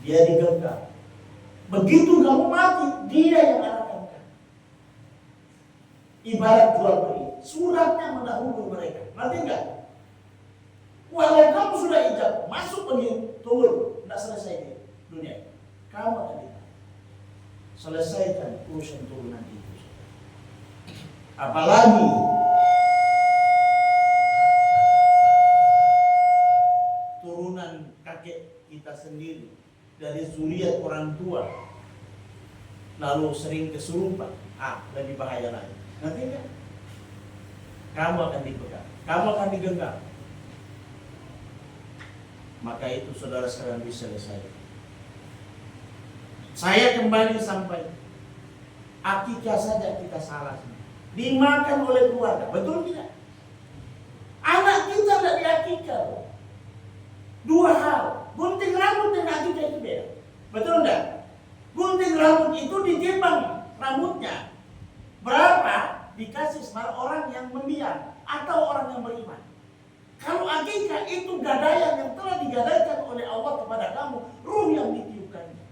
dia digenggam. Begitu kamu mati, dia yang akan kamu. Ibarat jual beli, suratnya mendahului mereka. Nanti enggak? Walau kamu sudah ijab, masuk begini, turun, tidak selesai di dunia. Kamu akan ditanya. Selesaikan urusan turunan itu. Apalagi turunan kakek kita sendiri dari zuriat orang tua, lalu sering kesurupan, lebih bahaya lagi. Nanti kan kamu akan dipegang, kamu akan digenggam. Maka itu saudara sekalian bisa selesai. Saya kembali sampai akikah saja kita salah, dimakan oleh keluarga, betul tidak? Anak kita tidak diakikah. Dua hal, gunting rambut dan akikah itu beda, betul tidak? Gunting rambut itu ditimbang rambutnya berapa dikasih sama orang yang membiang atau orang yang beriman. Kalau akikah itu gadaian yang telah digadaikan oleh Allah kepada kamu, ruh yang ditiupkannya.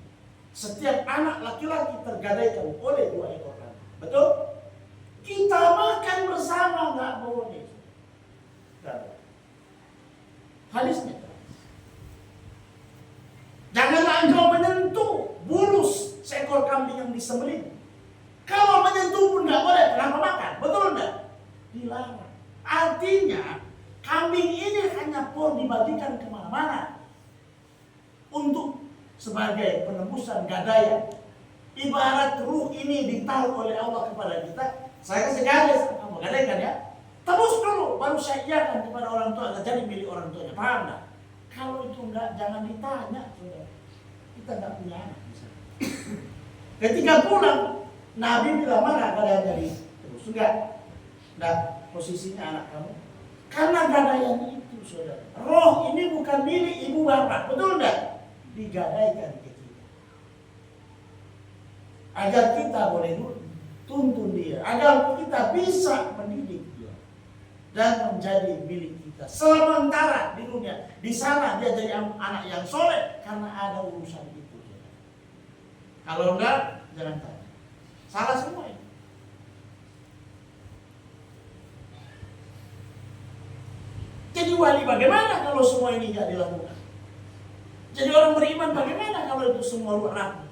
Setiap anak laki-laki tergadaikan oleh 2 ekor kambing. Betul? Kita makan bersama nggak boleh. Hadisnya. Janganlah engkau menyentuh bulus seekor kambing yang disembelih. Kalau menyentuh pun nggak boleh, kenapa makan? Betul enggak? Dilarang. Artinya kambing ini hanya dibagikan kemana-mana untuk sebagai penembusan gadaian. Ibarat ruh ini ditaruh oleh Allah kepada kita. Saya kasih gadis, kamu gadaikan ya. Tebus dulu, baru saya iakan kepada orang tua, jadi milik orang tuanya. Paham enggak? Kalau itu enggak, jangan ditanya, saudara. Kita enggak punya anak. Ketika pulang, Nabi bilang mana gadaian dari terus enggak? Nah, posisinya anak kamu. Karena gadaian itu, saudara. Roh ini bukan milik ibu bapak, betul enggak? Digadaikan ke kita. Agar kita boleh tuntun dia, agar kita bisa mendidik dia dan menjadi milik kita. Sementara di dunia, di sana dia jadi anak yang soleh karena ada urusan itu. Kalau enggak, jangan tanya. Salah semua ini. Jadi wali bagaimana kalau semua ini tidak dilakukan? Jadi orang beriman bagaimana kalau itu semua rapuh?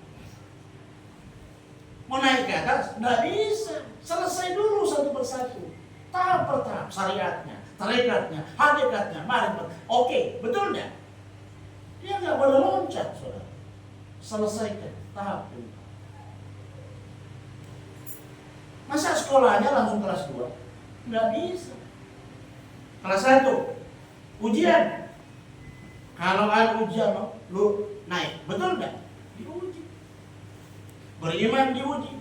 Mau naik ke atas? Tidak bisa. Selesai dulu satu persatu. Tahap per tahap. Syariatnya, tarikatnya, hakikatnya. Mari. Oke, betul nggak? Dia nggak boleh loncat, saudara. Selesaikan tahap dulu. Masa sekolahnya langsung kelas 2? Nggak bisa. Kelas 1. Ujian. Kalau ada ujian, lu naik. Betul nggak? Diuji. Beriman diuji.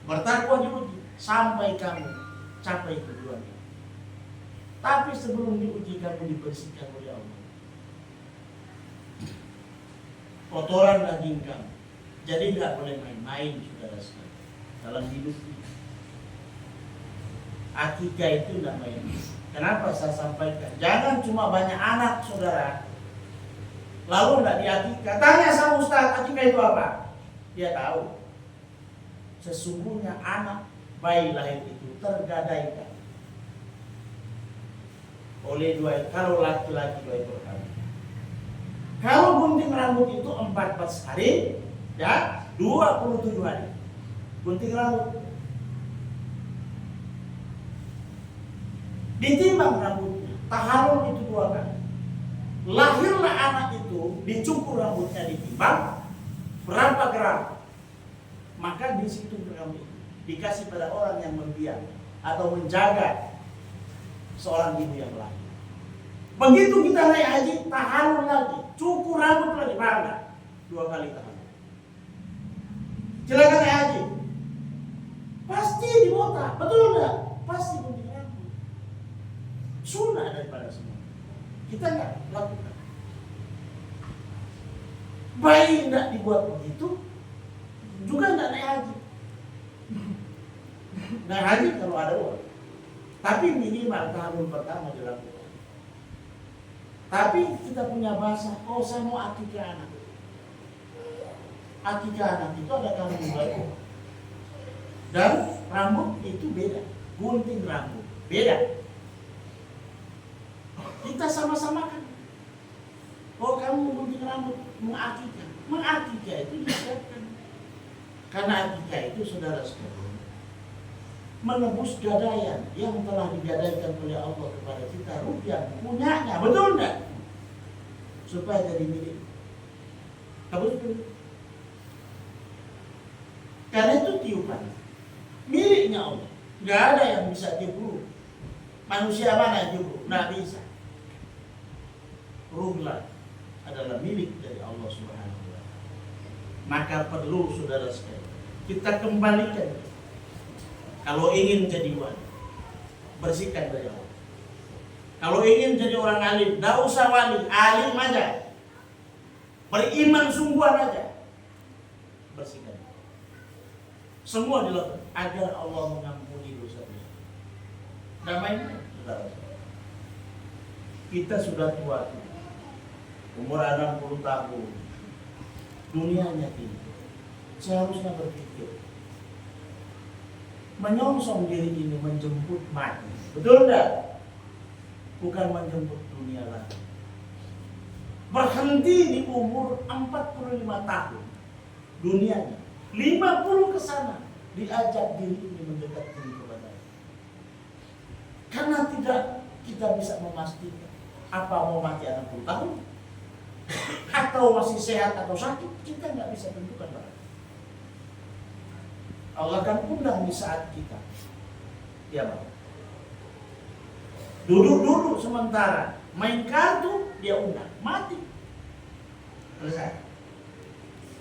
Bertakwa diuji. Sampai kamu capai tujuannya. Tapi sebelum diuji, kamu dibersihkan oleh Allah. Kotoran daging kamu. Jadi nggak boleh main-main, saudara sekalian, dalam hidup ini. Akikah itu nggak main. Kenapa saya sampaikan? Jangan cuma banyak anak, saudara, lalu nggak diakikah. Tanya sama Ustaz, akikah itu apa? Dia tahu. Sesungguhnya anak bayi lahir itu tergadaikan oleh dua, kalau laki-laki 2 ekor kambing. Kalau gunting rambut itu 14 hari, ya 27 hari. Gunting rambut. Ditimbang rambutnya, tahalul itu 2 kali. Lahirlah anak itu, dicukur rambutnya, ditimbang berapa gram. Maka di situ kamu dikasih pada orang yang membiak atau menjaga seorang ibu yang lahir. Begitu kita naik haji, tahalul lagi, cukur rambut lagi, bangga 2 kali tahalul. Silakan naik haji, pasti dibotak, betul nggak? Pasti gunting rambut. Sunnah daripada semua. Kita nggak lakukan. Bayi nggak dibuat begitu, juga nggak naik haji. Naik haji kalau ada uang. Tapi minimal tahun pertama dilakukan. Tapi kita punya bahasa, oh saya mau akikah anak. Akikah anak itu ada kambing baru. Dan rambut itu beda. Gunting rambut beda. Kita sama-sama kan. Oh kamu gunting rambut, mengakikah. Mengakikah itu disiapkan. Karena akikah itu, saudara sekalian, menebus gadaian yang telah digadaikan oleh Allah kepada kita, rupiah punyanya, betul enggak? Supaya jadi milik. Betul. Karena itu tiupan miliknya Allah. Enggak ada yang bisa tiup. Manusia mana yang tiup? Enggak bisa. Ruhlah adalah milik dari Allah Subhanahu wa taala. Maka perlu, saudara sekalian, kita kembalikan. Kalau ingin jadi wali, bersihkan dari Allah. Kalau ingin jadi orang alim, tidak usah wali, alim aja. Beriman sungguhan aja. Bersihkan. Semua dilakukan agar Allah mengampuni dosa-dosa. Damainya, saudara. Kita sudah tua, umur 60 tahun. Dunianya tinggi. Seharusnya berpikir, menyongsong diri ini menjemput mati. Betul enggak? Bukan menjemput dunia lagi. Berhenti di umur 45 tahun. Dunianya 50 ke sana, diajak diri ini mendekat diri kepada Allah. Karena tidak kita bisa memastikan apa mau mati 60 tahun atau masih sehat atau sakit, kita nggak bisa tentukan. Allah akan undang di saat kita. Ya Pak. Duduk sementara, main kartu, dia undang, mati. Selesai.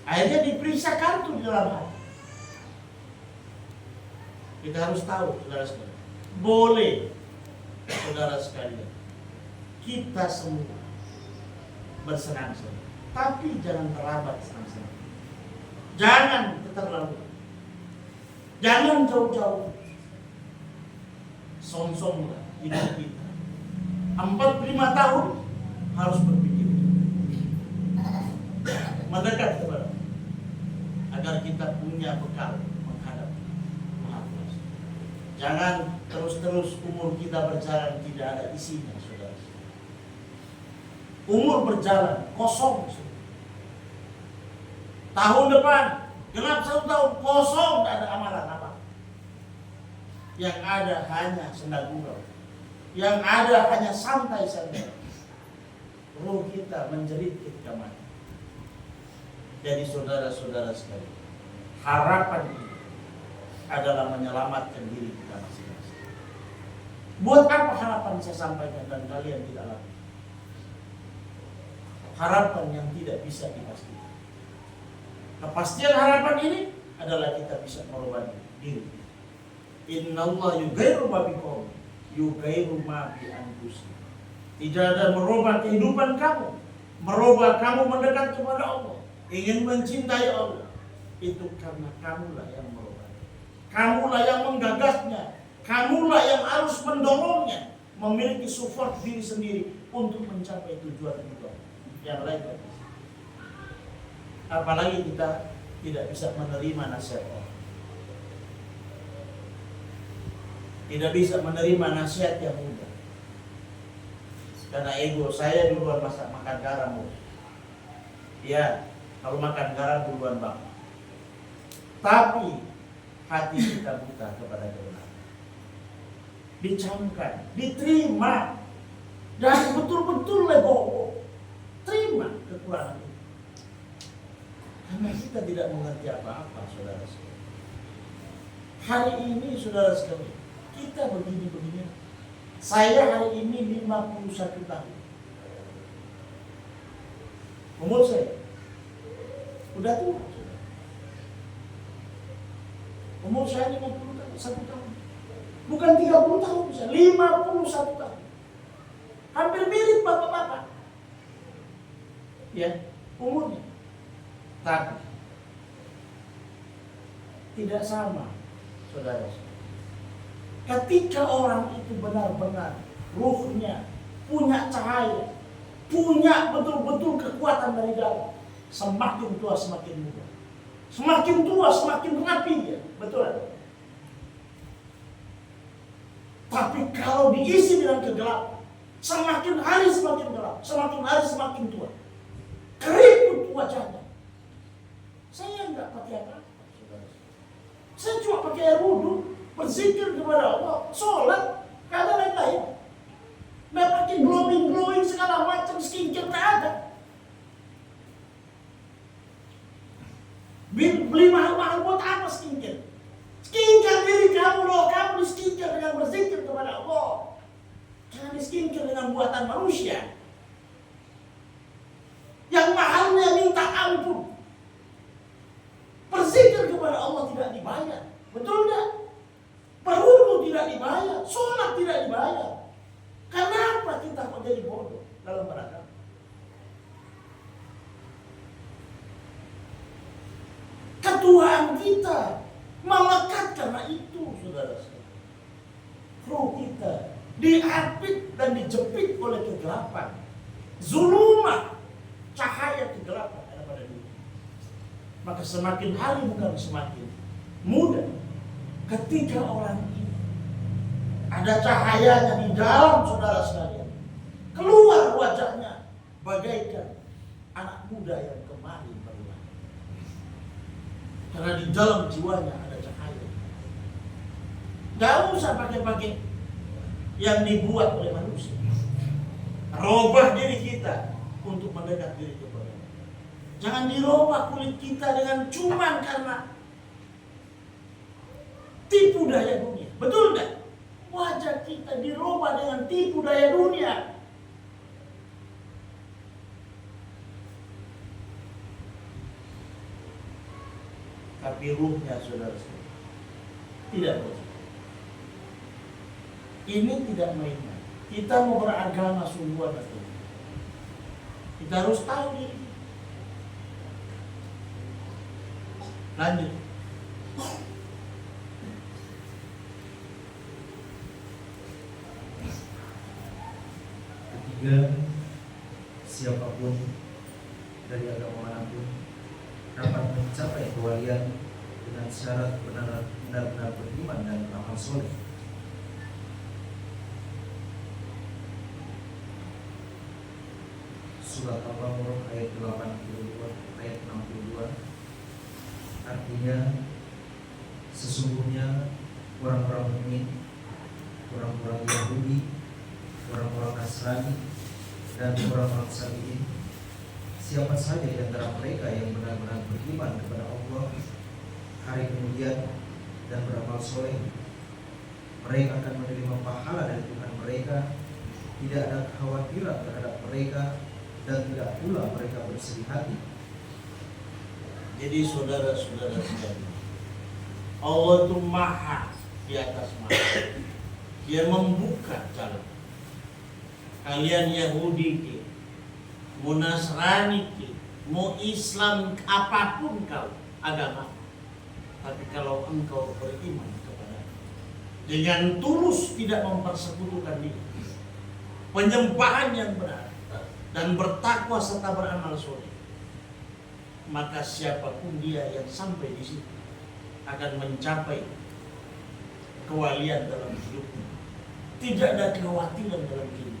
Akhirnya diperiksa kartu di dalam hati. Kita harus tahu, saudara sekalian. Boleh, saudara sekalian, kita semua bersenang-senang, tapi jangan terlambat senang-senang. Jangan terlalu. Jangan jauh-jauh. Song-songlah hidup kita. 45 tahun harus berpikir. Mendekat kepada agar kita punya bekal menghadap Maha Kuasa. Jangan terus-terus umur kita berjalan tidak ada isinya, saudara. Umur berjalan kosong. Tahun depan genap 1 tahun kosong, tidak ada amalan apa. Yang ada hanya senda gurau. Yang ada hanya santai-santai. Ruh kita menjerit ketika mati. Jadi saudara-saudara sekalian, harapan ini adalah menyelamatkan diri kita masing-masing. Buat apa harapan saya sampaikan dan kalian tidak lakukan? harapan yang tidak bisa dipastikan. Kepastian harapan ini adalah kita bisa merubah diri. Innallaha yughayyiru ma biqaumin yughayyiru ma bi anfusihim. Tidak ada merubah kehidupan kamu, merubah kamu mendekat kepada Allah, ingin mencintai Allah. Itu karena kamulah yang merubah. Kamulah yang menggagasnya, kamulah yang harus mendorongnya, memiliki support diri sendiri untuk mencapai tujuan-tujuan yang lain. Apalagi kita tidak bisa menerima nasihat orang, tidak bisa menerima nasihat yang mudah, karena ego saya duluan makan garam. Ya, kalau makan garam duluan bang. Tapi hati kita buta kepada kebenaran, dicamkan, diterima, dan betul-betul legowo, terima kekurangan itu. Karena kita tidak mengerti apa-apa, saudara-saudara. Hari ini, saudara sekalian, kita begini-begini. Saya hari ini 51 tahun. Umur saya udah tua. Umur saya 51 tahun. Bukan 30 tahun, bisa 51 tahun. Hampir mirip bapak-bapak. Ya, umurnya. Tapi tidak sama, saudara. Ketika orang itu benar-benar ruhnya punya cahaya, punya betul-betul kekuatan dari dalam, semakin tua semakin muda, semakin tua semakin rapi dia, betul. Tapi kalau diisi dengan kegelapan, semakin hari semakin gelap, semakin hari semakin tua, keriput wajahnya. Saya enggak pakai apa-apa, saudara. Saya cuma pakai air wudhu, berzikir kepada Allah, sholat, gak ada lain-lain. Nggak pakai glowing segala macam skincare, nggak ada. Beli mahal-mahal buat apa skincare? Skincare diri kamu loh, kamu di skincare dengan berzikir kepada Allah. Jangan di skincare dengan buatan manusia. Yang mahalnya minta ampun. Berzikir kepada Allah tidak dibayar, betul enggak? Berwudu tidak dibayar, sholat tidak dibayar. Kenapa kita kok jadi bodoh dalam beragama? Ketuaan kita melekat karena itu, saudara-saudara. Ruh kita diapit dan dijepit oleh kegelapan, zulumah, cahaya kegelapan ada pada diri. Maka semakin hari bukan semakin muda. Ketika orang ini ada cahayanya di dalam, saudara sekalian, keluar wajahnya bagaikan anak muda yang kemarin berulang. Karena di dalam jiwanya ada cahaya. Gak usah pakai yang dibuat oleh manusia. Robah diri kita untuk mendekat diri kepada Allah. Jangan dirubah kulit kita dengan cuman karena tipu daya dunia. Betul enggak? Wajah kita dirubah dengan tipu daya dunia. Tapi ruhnya, saudara-saudara, tidak begitu. Ini tidak main-main. Kita mau beragama sungguhan atau tidak. Kita harus tahu diri. Lanjut. Ketiga, siapapun dari agama manapun dapat mencapai kewalian dengan syarat benar-benar beriman dan amal soleh. Surat Al-Baqarah ayat 82 ayat 62. Artinya sesungguhnya orang-orang mukmin, orang-orang Yahudi, orang-orang Nasrani, dan orang-orang Sabi'in, siapa saja di antara mereka yang benar-benar beriman kepada Allah, hari kemudian, dan beramal soleh, mereka akan menerima pahala dari Tuhan mereka. Tidak ada kekhawatiran terhadap mereka dan tidak pula mereka bersedih hati. Jadi saudara-saudara sekalian, Allah itu maha di atas maha. Dia membuka jalan. Kalian Yahudi ke, mau Nasrani ke, mau Islam, apapun kau agama, tapi kalau engkau beriman kepada dengan tulus, tidak mempersekutukan dia, penyembahan yang benar dan bertakwa serta beramal soleh, maka siapapun dia yang sampai di situ akan mencapai kewalian dalam hidupnya. Tidak ada kekhawatiran dalam hidup.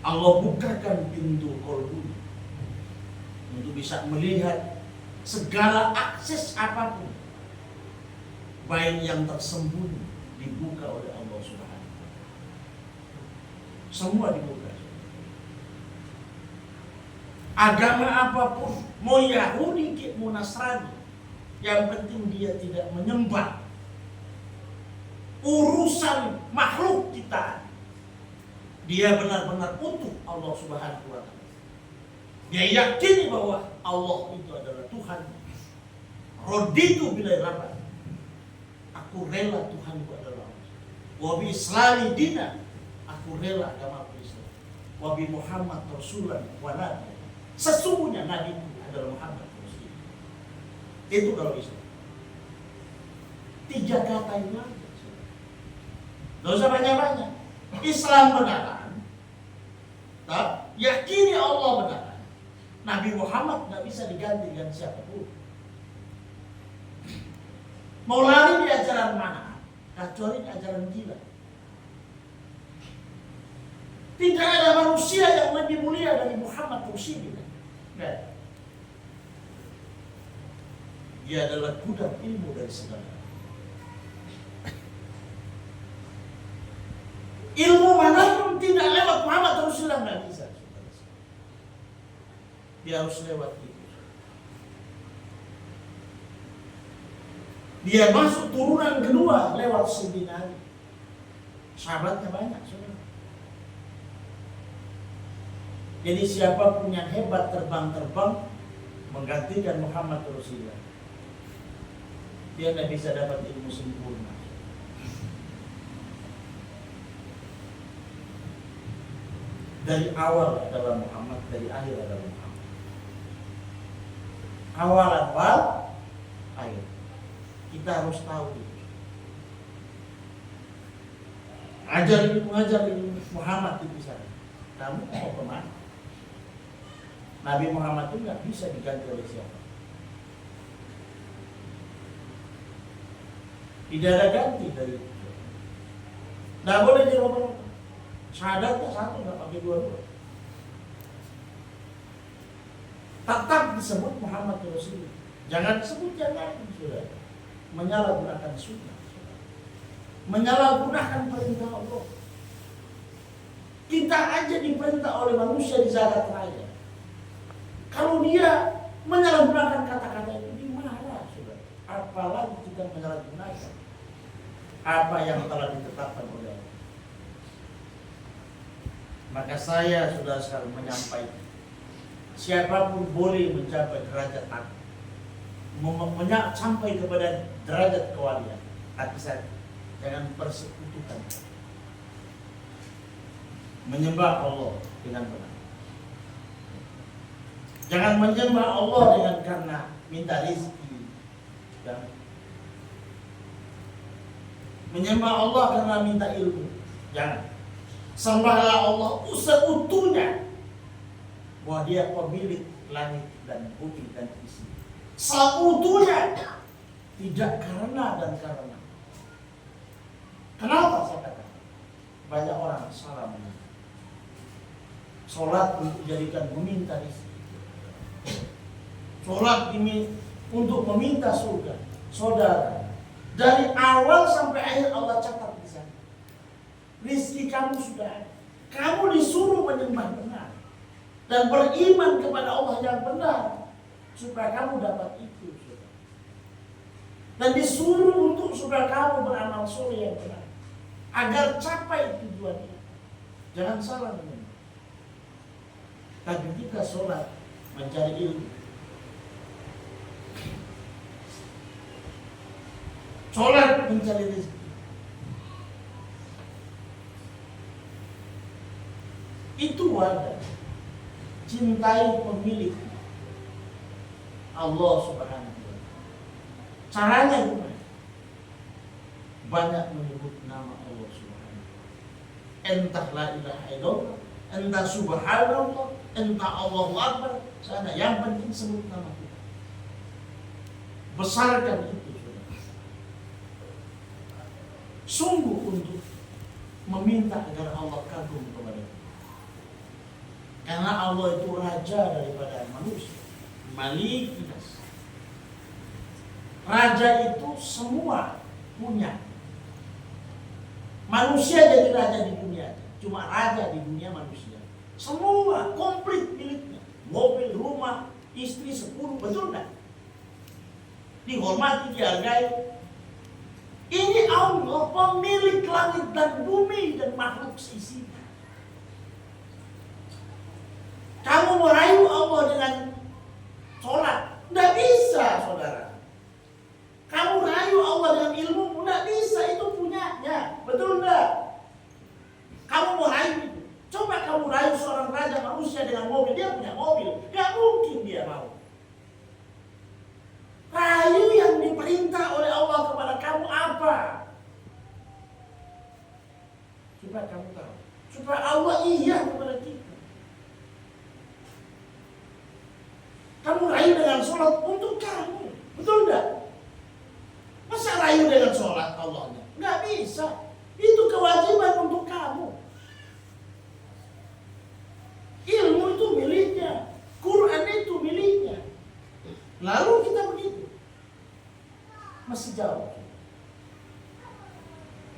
Allah bukakan pintu qalbu untuk bisa melihat segala akses apapun, baik yang tersembunyi, dibuka oleh Allah Subhanahu wa Ta'ala. Semua dibuka. Agama apapun, mau Yahudi, mau Nasrani, yang penting dia tidak menyembah urusan makhluk kita. Dia benar-benar utuh Allah Subhanahu wa Ta'ala. Dia yakini bahwa Allah itu adalah Tuhan. Raditu billahi rabban. Aku rela Tuhanku adalah Allah. Wa bi islami dina. Aku rela agama Islam. Wa bi Muhammad rasulan wa nabi. Sesungguhnya nabiku adalah Muhammad Rasul. Itu kalau Islam. 3 kata ini aja. Tidak usah banyak-banyak. Islam benaran, yakini Allah benaran. Nabi Muhammad tidak bisa diganti dengan siapapun. Mau lari di ajaran mana? Kecuali ajaran gila. Tidak ada manusia yang lebih mulia dari Muhammad Rasulullah. Dia adalah gudang ilmu dari segala. Ilmu manapun tidak lewat Muhammad Rasulullah nggak bisa. Dia harus lewat itu. Dia masuk turunan kedua lewat Sayyidina Ali. Sahabatnya banyak, saudara. Jadi siapapun yang hebat terbang menggantikan Muhammad Rasulullah, dia tidak bisa dapat ilmu sempurna. Dari awal adalah Muhammad, dari akhir adalah Muhammad. Awal, akhir. Kita harus tahu itu. Mengajar ini Muhammad itu sana. Kamu mau kemana? Nabi Muhammad itu nggak bisa diganti oleh siapa. Tidak ada ganti dari itu. Nggak boleh dirubah. Syahadatnya satu, nggak pakai dua-dua. Tetap disebut Muhammad Rasulullah. Jangan disebut yang lain, sudah. Menyalahgunakan sunnah, menyalahgunakan perintah Allah. Kita aja diperintah oleh manusia di zakat raya. Kalau dia menyalahgunakan kata-kata itu, dimarah, sudah. Apalagi kita menyalahgunakan apa yang telah ditetapkan oleh Allah. Maka saya sudah sekarang menyampaikan, siapapun boleh mencapai derajat aku, sampai kepada derajat kewalian, tapi saya jangan persekutukan, menyembah Allah dengan benar. Jangan menyembah Allah dengan karena minta rezeki, dan menyembah Allah karena minta ilmu, jangan. Sembahlah Allah seutuhnya, bahwa dia pemilik langit dan bumi dan isi. Seutuhnya, tidak karena dan karena. Kenapa saya katakan? Banyak orang salah menyembah. Sholat untuk jadikan meminta isi. Sholat ini untuk meminta surga. Saudara, dari awal sampai akhir Allah catat di sana. Rizki kamu sudah ada. Kamu disuruh menyembah benar dan beriman kepada Allah yang benar supaya kamu dapat itu, saudara. Dan disuruh untuk supaya kamu beramal soleh yang benar agar capai tujuannya. Jangan salah menyembah. Tapi kita sholat mencari ilmu. Sholat mencari rezeki. Itu wadah. Cintai pemilik Allah Subhanahu wa ta'ala. Caranya gimana? Banyak menyebut nama Allah Subhanahu wa ta'ala. Entah la ilaha illallah, entah subhanallah, entah Allahu Akbar. Sana yang penting sebut nama kita. Besarkan itu. Sungguh untuk meminta agar Allah kagum kepada kita. Karena Allah itu raja daripada manusia. Malikinas. Raja itu semua punya. Manusia jadi raja di dunia, cuma raja di dunia manusia. Semua komplit miliknya. Mobil, rumah, istri 10, betul enggak? Dihormati, dihargai. Ini Allah pemilik langit dan bumi dan makhluk seisinya. Kamu merayu Allah dengan sholat, tidak bisa, saudara. Kamu rayu Allah dengan ilmu, tidak bisa, itu punyanya, betul enggak? Kamu merayu itu. Coba kamu rayu seorang raja manusia dengan mobil, dia punya mobil, nggak mungkin dia mau. Rayu yang diperintah oleh Allah kepada kamu apa? Supaya kamu tahu, supaya Allah iya kepada kita. Kamu rayu dengan sholat untuk kamu, betul enggak? Masa rayu dengan sholat Allahnya? Nggak bisa. Itu kewajiban untuk kamu. Ilmu itu miliknya, Quran itu miliknya. Lalu kita begitu. Masih jauh.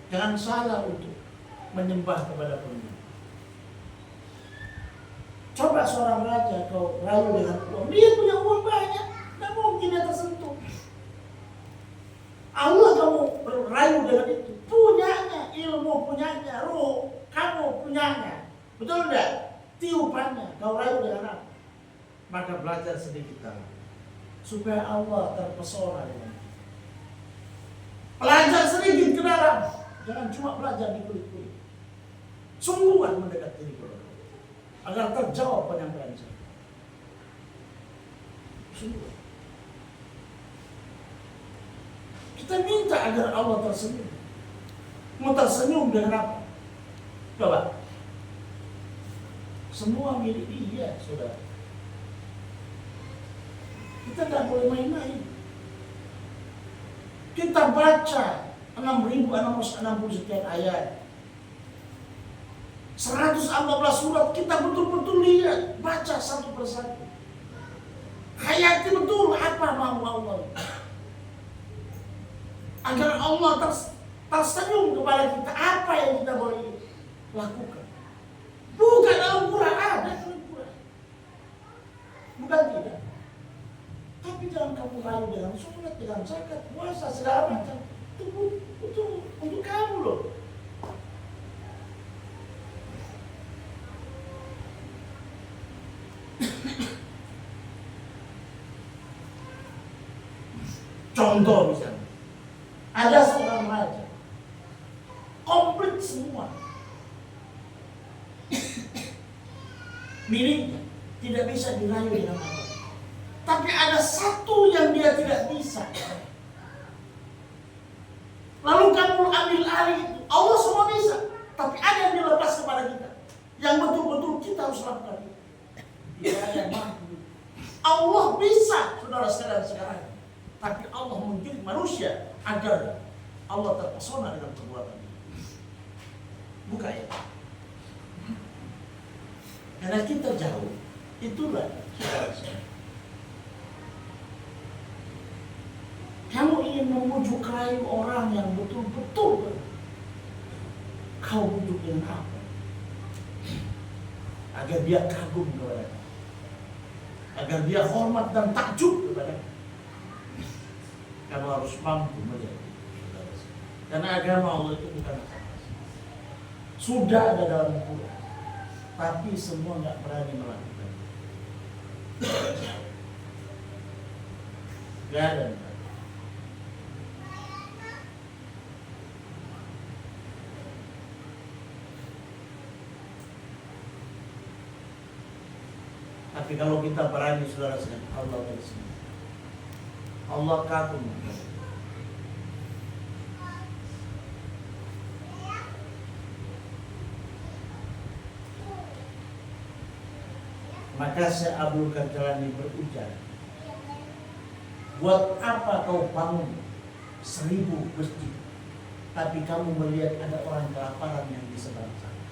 Jangan salah untuk menyembah kepada pemilik. Coba seorang raja kau rayu dengan uang, dia punya uang banyak, tidak mungkin dia tersentuh. Allah kamu rayu dengan itu, punyanya, ilmu punyanya, roh kamu punyanya, betul tidak? Tiupannya kau rayu dengan apa? Maka belajar sedikit dalam, supaya Allah terpesona dengan itu. Belajar sedikit ke dalam, jangan cuma belajar di kulit-kulit. Sungguhan mendekat diri kepada Allah agar terjawab penyampaian saya. Sungguh. Kita minta agar Allah tersenyum. Mau tersenyum dengan apa? Coba. Semua milik Dia, saudara. Kita tidak boleh main-main. Kita baca 6.660 sekian ayat, 114 surat, kita betul-betul lihat, baca satu persatu. Hayati betul apa mau Allah. Agar Allah tersenyum kepada kita, apa yang kita boleh lakukan. Bukan Al-Quran, ada Al-Quran. Bukan tidak. Tapi jangan kamu rayu dengan sholat, dengan zakat, puasa, segala macam. Itu untuk kamu loh. Contoh misalnya, ada seorang raja, komplit semua miliknya, tidak bisa dirayu dengan apa. Tapi ada satu yang dia tidak bisa. Lalu kamu ambil alih itu. Allah semua bisa, tapi ada yang dilepas kepada kita, yang betul-betul kita harus lakukan. Tidak ada yang mampu. Allah bisa, saudara sekarang. Tapi Allah menjadi manusia agar Allah terpesona dengan perbuatan ini. Buka ya. Karena kita jauh. Itulah saudara. Kamu ingin membujuk rayu orang yang betul-betul, kau bujuk dengan apa? Agar dia kagum kepada kamu, agar dia hormat dan takjub kepada kamu. Kamu harus mampu melihat. Karena agama Allah itu bukan asal-asal. Sudah ada dalam Quran, tapi semua nggak berani melakukan. Gak ada. Tapi kalau kita berani, saudara sekalian, Allah bersama. Allah kagum. Maka Syekh Abdul Qadir berujar, buat apa kau bangun 1000 masjid, tapi kamu melihat ada orang kelaparan yang di sebelah sana?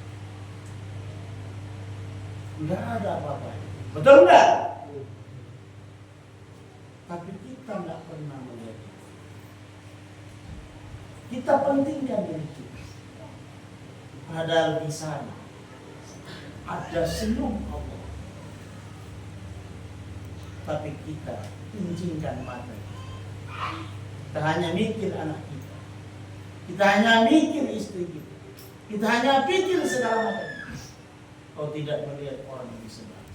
Enggak ada apa-apa. Betul enggak? Tapi kita enggak pernah melihat. Kita pentingkan diri kita. Padahal di sana ada senyum Allah. Tapi kita pincingkan mata. Kita hanya mikir anak kita. Kita hanya mikir istri kita. Kita hanya pikir segala macam. Kau tidak melihat orang di sebelah.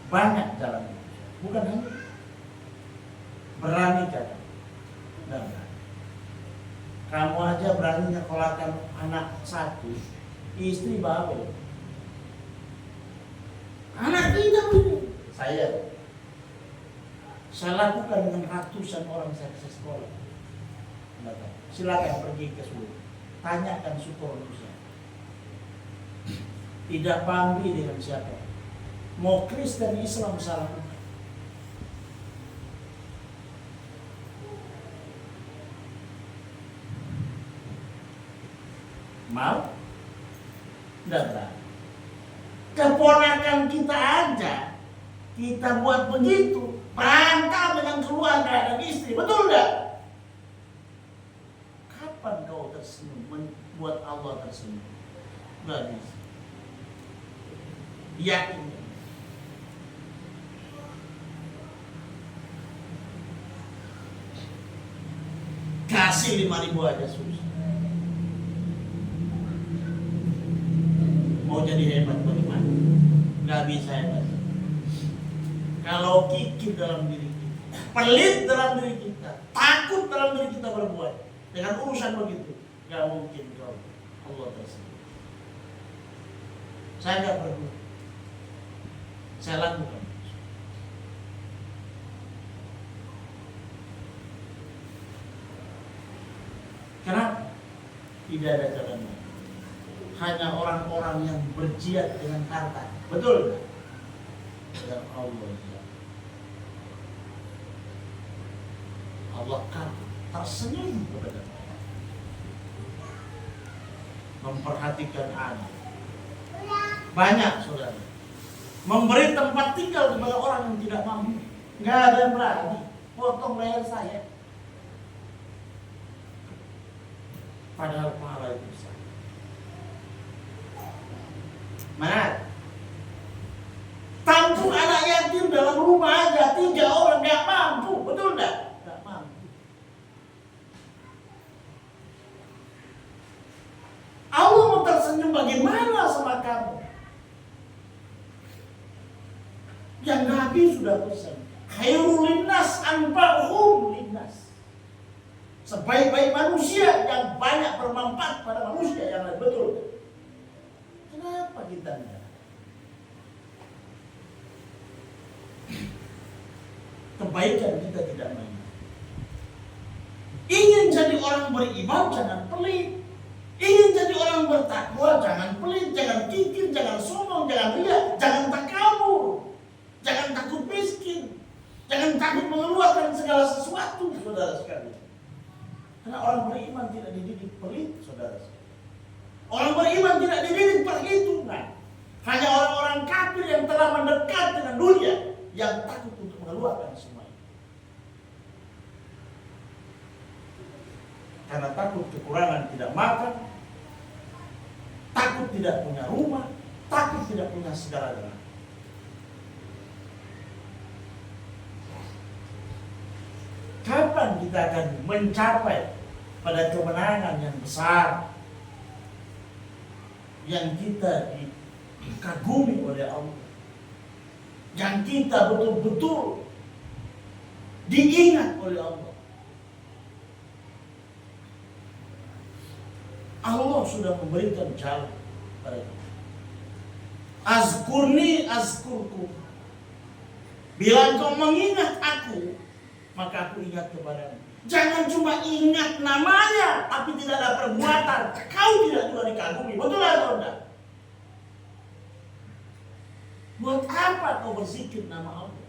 Banyak jalan. Bukan hanya berani jalan. Nah, kamu aja berani nyekolahkan anak 1, istri babel. Anak kita ini saya lakukan dengan ratusan orang saya ke sekolah. Silakan pergi ke seluruh, tanyakan syukur manusia. Tidak pamrih dengan siapa. Mau Kristen Islam salah. Mau? Tidak berani. Keponakan kita aja kita buat begitu, berantem dengan keluarga dan istri, betul enggak? Kapan kau tersenyum membuat Allah tersenyum? Enggak bisa. Yakin. Kasih 5.000 aja susah. Mau jadi hebat bagaimana? Nggak bisa hebat. Kalau kikir dalam diri kita, pelit dalam diri kita, takut dalam diri kita berbuat dengan urusan begitu, nggak mungkin kau Allah tersenyum. Saya nggak berbuat, saya lakukan. Kenapa? Tidak ada jalan lain. Hanya orang-orang yang berjihad dengan harta. Betul? Dan Allah. Allah kan tersenyum kepada kita. Memperhatikan anak. Banyak saudara. Memberi tempat tinggal kepada orang yang tidak mampu. Nggak ada yang berani potong leher saya. Padahal pahala itu besar. Mana? Tampung anak yatim dalam rumah aja 3 orang nggak mampu, betul nggak? Nggak mampu. Allah mau tersenyum bagaimana sama kamu? Yang Nabi sudah pesan, khairul linnas anfa'uhum linnas. Sebaik-baik manusia yang banyak bermanfaat pada manusia yang lain, betul. Kenapa kita enggak? Kebaikan kita tidak main. Ingin jadi orang beriman, jangan pelit. Ingin jadi orang bertakwa, jangan pelit, jangan kikir, jangan sombong, jangan riya, jangan takabur, jangan takut miskin, jangan takut mengeluarkan segala sesuatu, saudara sekalian. Karena orang beriman tidak dididik pelit, saudara sekalian. Orang beriman tidak dididik perhitungan. Hanya orang-orang kafir yang telah mendekat dengan dunia yang takut untuk mengeluarkan semua itu. Karena takut kekurangan tidak makan, takut tidak punya rumah, takut tidak punya segala-galanya. Kapan kita akan mencapai pada kemenangan yang besar yang kita dikagumi oleh Allah? yang kita betul-betul diingat oleh Allah. Allah sudah memberikan jalan pada kita. Azkurni azkurku. Bila engkau mengingat aku, maka aku ingat kepadamu. Jangan cuma ingat namanya, tapi tidak ada perbuatan. Kau tidak juga dikagumi. Betul atau tidak? Buat apa kau berzikir nama Allah?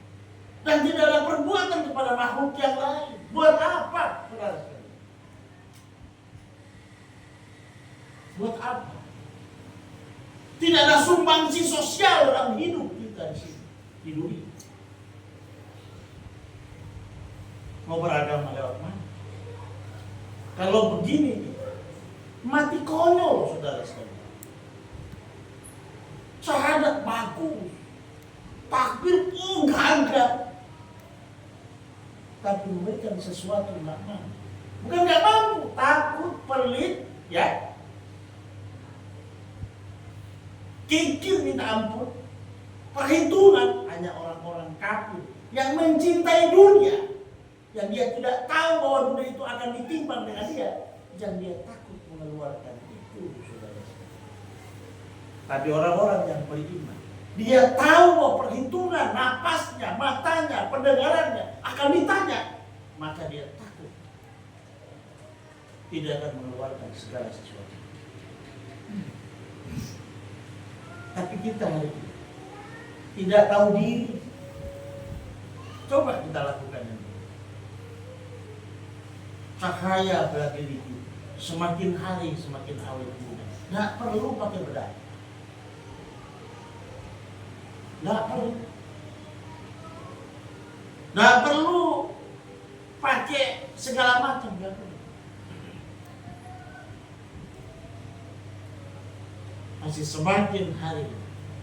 Dan tidak ada perbuatan kepada makhluk yang lain. Buat apa? Saudara sekalian? Buat apa? Tidak ada sumbangsi sosial dalam hidup kita di sini, di dunia. Mau beragama lewat mana? Kalau begini, mati konyol, saudara sekalian. Syahadat bagus, takbir gagah, tapi memberikan sesuatu nggak mampu. Bukan nggak mampu, takut, pelit, ya. Kikir minta ampun. Perhitungan hanya orang-orang kafir yang mencintai dunia, yang dia tidak tahu bahwa dunia itu akan ditimbang dengan dia, yang dia takut mengeluarkan itu, saudara. Tapi orang-orang yang beriman, dia tahu bahwa perhitungan napasnya, matanya, pendengarannya akan ditanya, maka dia takut, tidak akan mengeluarkan segala sesuatu. Tapi kita hari ini tidak tahu diri. Coba kita lakukan ini. Cahaya bagi diri semakin hari semakin awet muda. Nggak perlu pakai bedak. Nggak perlu. Nggak perlu pakai segala macam. Nggak perlu. Masih semakin hari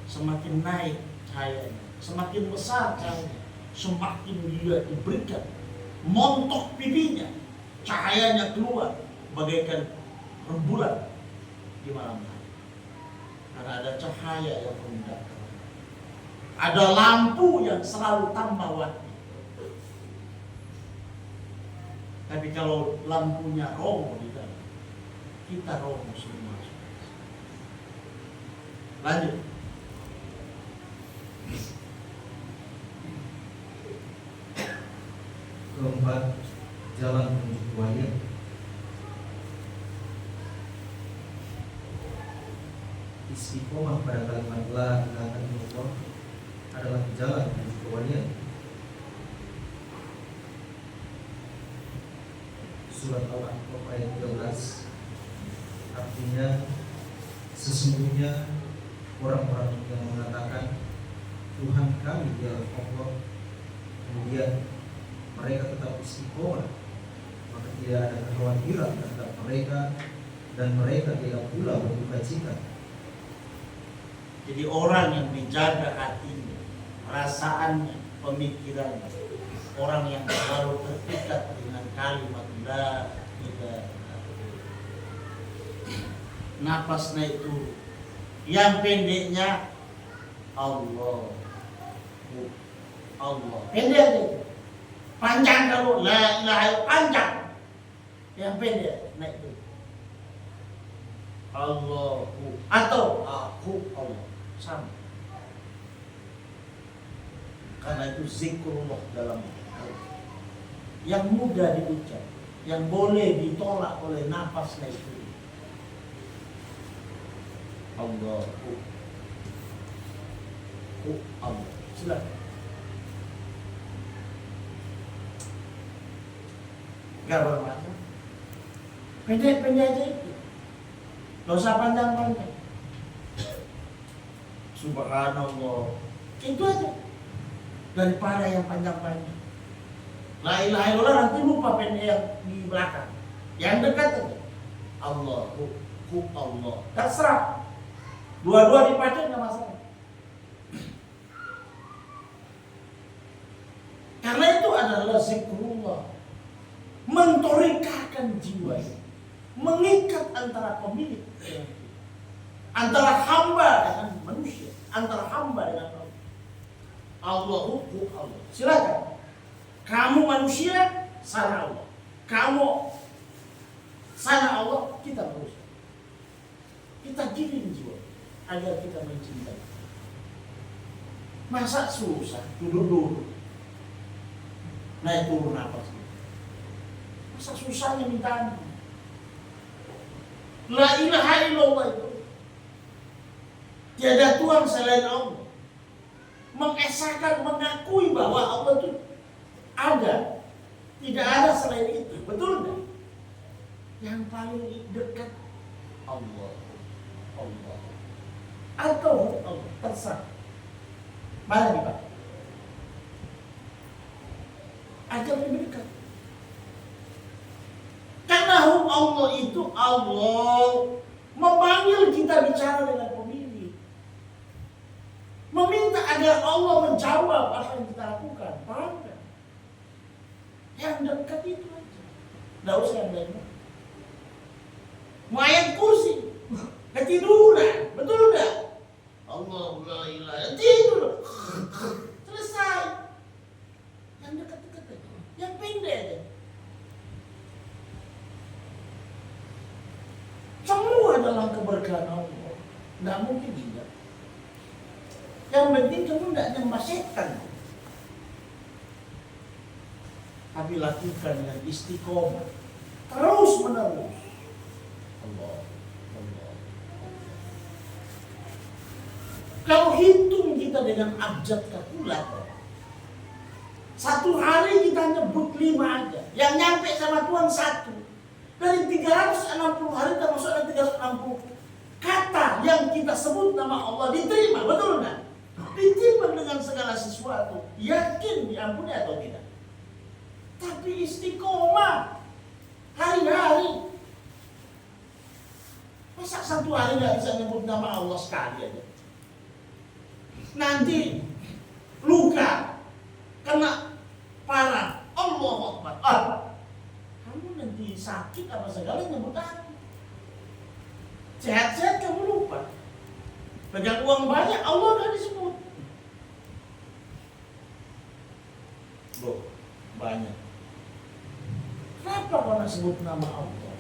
semakin naik cahayanya, semakin besar cahayanya, semakin dia diberikan montok pipinya, cahayanya keluar bagaikan rembulan di malam hari. Karena ada cahaya yang memudahkan, ada lampu yang selalu tambah wattnya. Tapi kalau lampunya romo di dalam, kita romo semua. Lanjut. Keempat, jalan menuju kewajiban. Istiqomah pada kalimat la ilaha illallah adalah jalan menuju kewajiban. Surat Al-A'raf ayat 13 artinya sesungguhnya orang-orang yang mengatakan Tuhan kami ialah Allah, kemudian mereka tetap istiqomah, maka tidak ada kekhawatiran terhadap mereka dan mereka tidak pula berduka cita. Jadi orang yang dijaga hatinya, perasaannya, pemikirannya, orang yang selalu terikat dengan kalimat la ilaha illallah. Napasnya itu yang pendeknya Allah. Allah. Pendek aja itu. Panjang kalau la ilaha panjang. Yang pendek naik itu. Allahu atau aku Allah. Sama. Karena itu zikrullah dalam yang mudah diucap, yang boleh ditolak oleh nafasnya itu. Allahu Allah. Silakan. Gak bermasalah. Pendek-pendek aja itu. Gak usah panjang-panjang. Subhanallah. Itu aja. Daripada yang panjang-panjang. La ilaha illallah nanti lupa pendek yang di belakang. Yang dekat aja. Allahu Allah. Terserah. Dua-dua dipakai nggak masalah. Karena itu adalah zikrullah, mentorikakan jiwa, mengikat antara pemilik, antara hamba dengan manusia, antara hamba dengan Allah. Allah hukum Allah. Silakan. Kamu manusia, sana Allah. Kamu sana Allah, kita manusia. Kita giring jiwa agar kita mencintai. Masa susah duduk-duduk, naik turun apa sih? Masa susahnya minta ampun? La ilaha illallah itu. Tiada Tuhan selain Allah. Mengesahkan, mengakui bahwa Allah itu ada. Tidak ada selain itu. Betul enggak? Yang paling dekat Allah. Allah. Atau Allah. Terserah. Mana nih Pak? Agar lebih dekat. Karena Allah itu Allah memanggil kita bicara dengan pemilik. Meminta agar Allah menjawab apa yang kita lakukan. Paham kan? Yang dekat itu aja. Tidak usah yang lain. Mau ayat kursi, ketiduran, betul enggak? Allah la ilaha tidur. Selesai. Yang dekat-dekat aja. Yang pendek aja. Semua adalah keberkahan Allah. Tidak mungkin tidak. Yang penting kamu tidak nyembah setan. Tapi lakukan dengan istiqomah. Terus menerus. Allah. Allah. Kalau hitung kita dengan abjad kalkulator, satu hari kita nyebut 5 aja. Yang nyampe sama Tuhan 1. Dari 360 hari termasuk ada 360 kata yang kita sebut nama Allah diterima. Betul enggak? Ditimbang dengan segala sesuatu, yakin diampuni atau tidak. Tapi istiqomah hari-hari. Masa satu hari nggak bisa nyebut nama Allah sekali aja? Nanti luka, kena parah, Allahu Akbar. Kamu nanti sakit apa segala nyebut aku. Sehat-sehat kamu lupa. Pegang uang banyak, Allah kan disebut. Loh, banyak. Kenapa kau nak sebut nama Allah?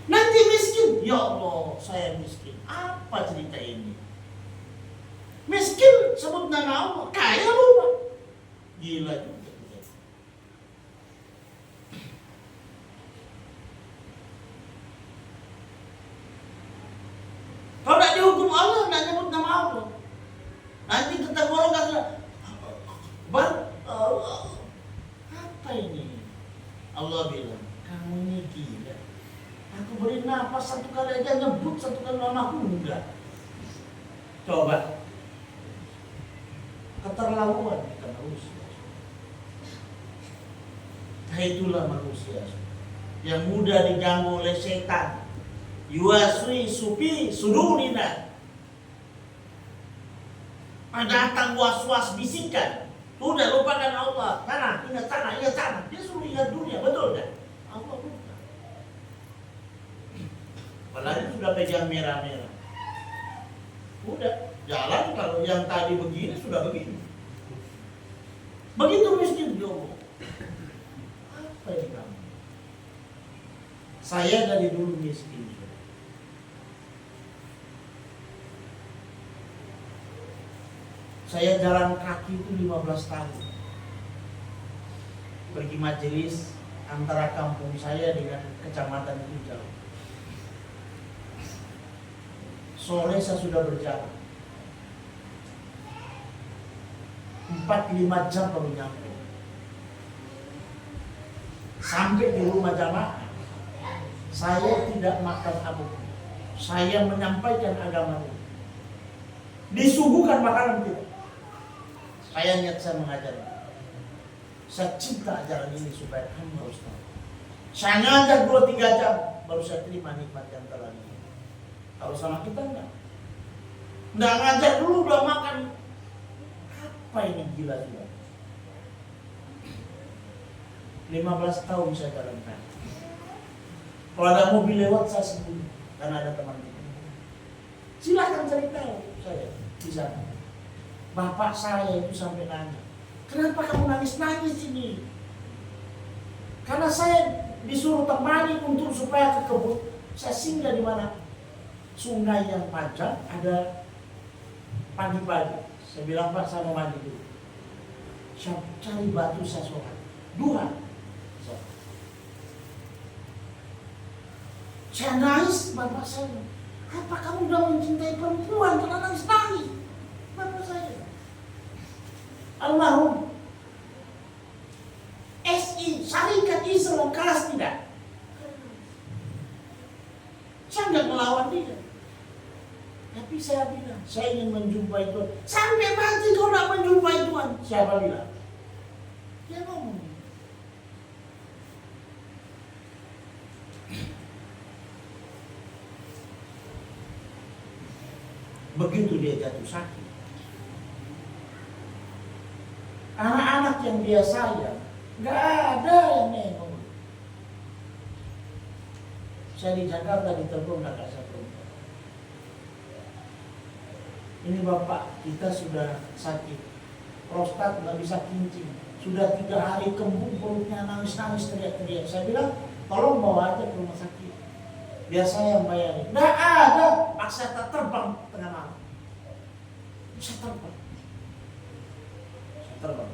Nanti miskin, ya Allah, saya miskin. Apa cerita ini? Miskin sebut nama Allah, kaya lupa. Gila juga. Kalau tidak dihukum Allah, tidak nyebut nama Allah. Nanti kita golongkan apa ini? Allah bilang, kamu ini gila. Aku beri nafas satu kali aja nyebut satu kali namaku enggak. Coba. Keterlaluan kita manusia. Itulah manusia yang mudah diganggu oleh setan. Yuasri supi sudurina. Datang was-was bisikan. Udah lupakan Allah. Tanah, ingat tanah, ingat tanah. Dia suruh ingat dunia, betul kan? Allah lupa. Apalagi sudah pegang merah-merah. Udah, jalan kalau yang tadi begini sudah begini. Begitu miskin dia Allah. Apa yang kamu? Saya dari dulu miskin. Saya jalan kaki itu 15 tahun. Pergi majelis antara kampung saya dengan kecamatan itu jauh. Sore saya sudah berjalan 4-5 jam baru nyampe. Sampai di rumah jamaah, saya tidak makan apapun. Saya menyampaikan agama ini. Disuguhkan makanan kita. Saya niat saya mengajar. Saya cinta ajaran ini supaya kamu harus tahu. Saya ngajar 2-3 jam baru saya terima nikmat yang telah ini. Kalau sama kita enggak. Enggak ngajar dulu udah makan. Apa ini gila-gila? 15 tahun saya jalan kaki. Kalau ada mobil lewat saya sembunyi karena ada teman kita. Silakan cari tahu saya di sana. Bapak saya itu sampai nanya, kenapa kamu nangis-nangis ini? Karena saya disuruh temani untuk supaya ke kebun. Saya singgah di mana sungai yang panjang, ada pagi-pagi. Saya bilang, Pak, saya mau mandi dulu. Saya cari batu, saya sholat. Duha. Saya nangis, bapak saya. Apa kamu udah mencintai perempuan karena nangis-nangis? Bapak saya. Almarhum SI, Syarikat Islam keras tidak. Saya nggak melawan dia. Tapi saya bilang, saya ingin menjumpai Tuhan. Sampai mati kau nak menjumpai Tuhan. Siapa bilang? Dia ngomong. Begitu dia jatuh sakit, anak-anak yang dia sayang nggak ada yang nengok. Saya di Jakarta ditelepon kakak saya perempuan. Ini bapak kita sudah sakit, prostat nggak bisa kencing, sudah 3 hari kembung, perutnya nangis-nangis teriak-teriak. Saya bilang tolong bawa aja ke rumah sakit, biar saya yang bayarin. Nggak ada, paksa tak terbang tengah malam. Saya terbang.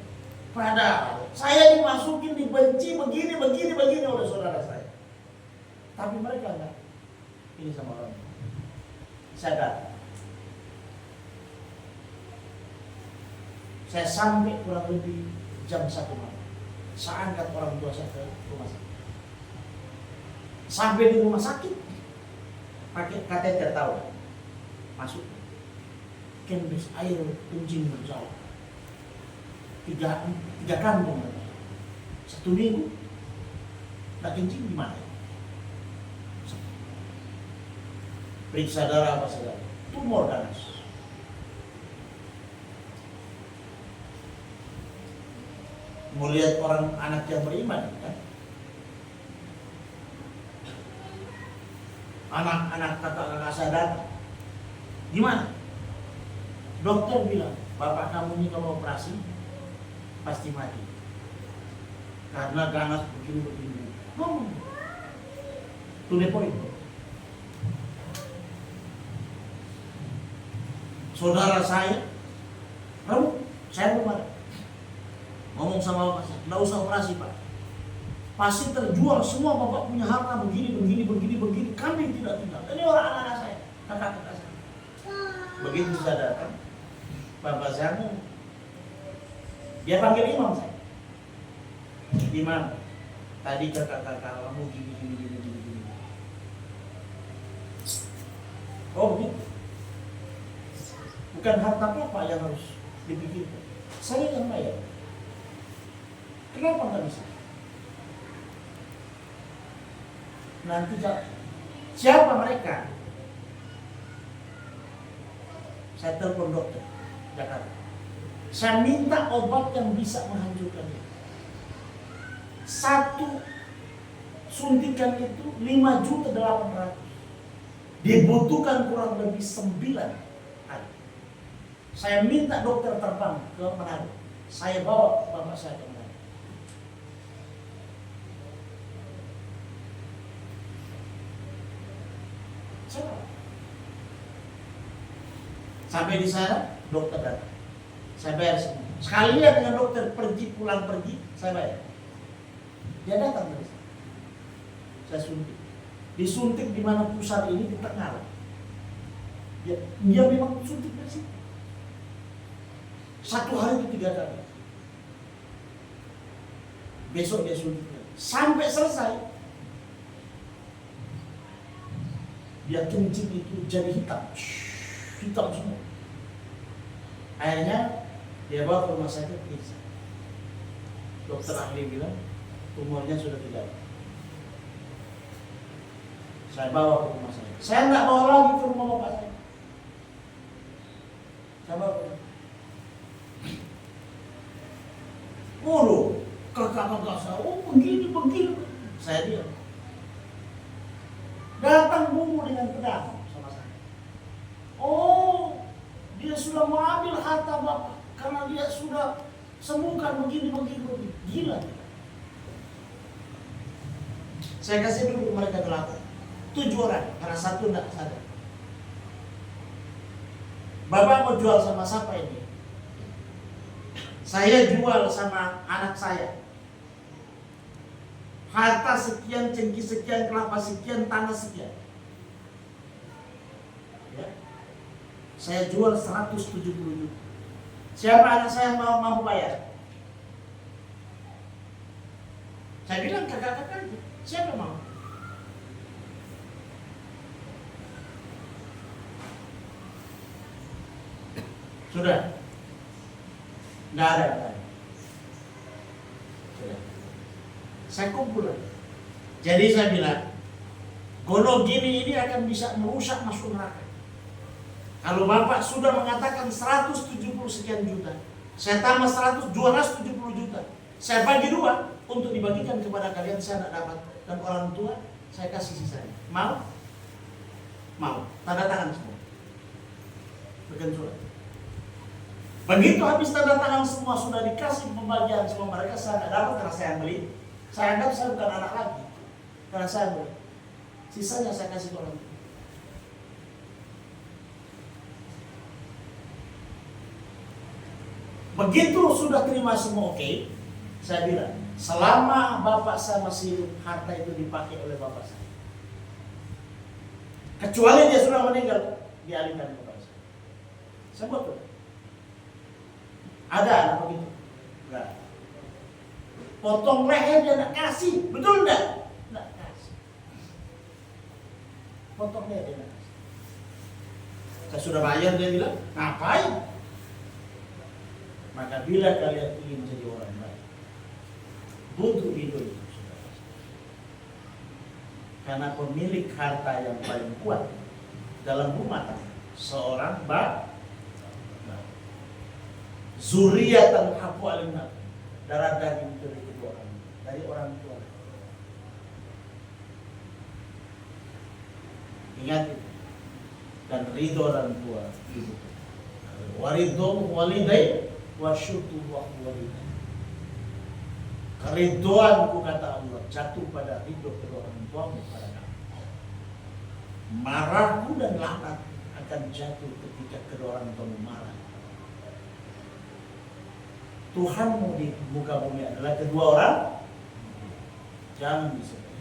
Padahal saya dimasukin, dibenci begini oleh saudara saya. Tapi mereka enggak. Ini sama orang. Saya datang. Saya sampai kurang lebih jam 1 malam. Saya angkat orang tua saya ke rumah sakit. Sampai di rumah sakit, pakai kateter tahu, masuk. Kembis air kencing berjalan. 3 kantong. 1 minggu. Nak kencing di mana? Periksa darah apa saudara? Tumor ganas. Mau lihat orang anak yang beriman kan? Anak-anak kakak saya datang. Gimana? Dokter bilang, bapak kamu ini kalau operasi pasti mati karena ganas begini. Ngomong. To the point. Saudara saya, saya mau ngomong sama bapak saya, nggak usah operasi pak. Pasti terjual semua, bapak punya harta begini. Kami tidak tinggal. Ini orang anak-anak saya, kakak-kakak saya. Begitu saya datang, bapak saya dia panggil imam saya. Imam, tadi kakak-kakak kamu gini. Oh begitu. Bukan harta bapak yang harus dipikirkan. Saya yang bayar. Kenapa nggak bisa? Nanti siapa mereka? Saya telepon dokter Jakarta. Saya minta obat yang bisa menghancurkan dia. 1 suntikan itu 5.800.000. Dibutuhkan kurang lebih 9 hari. Saya minta dokter terbang ke Manado. Saya bawa bapak saya ke Manado. Sampai di sana dokter datang. Saya bayar semua. Sekalian dengan dokter pulang pergi, saya bayar. Dia datang dari sana. Saya suntik. Disuntik di mana pusat ini di tengah. Dia memang suntik dari situ. 1 hari itu 3 kali. Besok dia suntik. Sampai selesai. Dia kencing itu jadi hitam. Hitam semua. Akhirnya dia bawa ke rumah sakit periksa. Dokter ahli bilang tumornya sudah tidak. Saya bawa ke rumah sakit. Saya nggak bawa lagi ke rumah bapak saya. Saya bawa ke rumah. Waduh, kakak-kakak saya, begini. Saya diam. Datang guru dengan pedang sama saya. Oh, Dia sudah mau ambil harta bapak karena dia sudah sembuhkan begini. Gila. Saya kasih dulu mereka 7 orang karena 1 tidak sadar. Bapak mau jual sama siapa ini? Saya jual sama anak saya. Harta sekian, cengki sekian, kelapa sekian, tanah sekian. Ya. Saya jual 170 juta. Siapa anak saya mau bayar? Saya bilang kakak-kakak aja. Siapa mau? Sudah. Nggak ada. Sudah. Saya kumpul. Jadi saya bilang, gono gini ini akan bisa merusak masuk neraka. Kalau Bapak sudah mengatakan 170 sekian juta, saya tambah 270 juta. Saya bagi 2 untuk dibagikan kepada kalian, saya tidak dapat. Dan orang tua, saya kasih sisanya. Mau? Mau. Tanda tangan semua. Bikin surat. Begitu habis tanda tangan semua sudah dikasih pembagian semua mereka, saya tidak dapat karena saya yang beli. Saya anggap saya bukan anak lagi karena saya beli. Sisanya saya kasih ke orang tua. Begitu sudah terima semua oke, saya bilang selama bapak saya masih harta itu dipakai oleh bapak saya, kecuali dia sudah meninggal, dialihkan kepada saya. Saya buat tuh. Ada anak begitu? Enggak. Potong leher dia nak kasih, betul enggak? Enggak kasih. Potong leher dia nak kasih. Saya sudah bayar, dia bilang, ngapain? Maka bila kalian ingin menjadi orang baik, butuh hidup itu. Karena pemilik harta yang paling kuat dalam rumah tangga seorang bapak. Zuriatan habu alimna, darah daging dari kedua orang, dari orang tua. Ingat itu. Dan ridho orang tua itu. Waridho walidai wasyutu walidain. Keridoanku kata Allah jatuh pada ridho kedua orang tuamu pada kamu. Marahku dan laknat akan jatuh ketika kedua orang tuamu marah. Tuhanmu di muka bumi adalah kedua orang. Jangan disebut.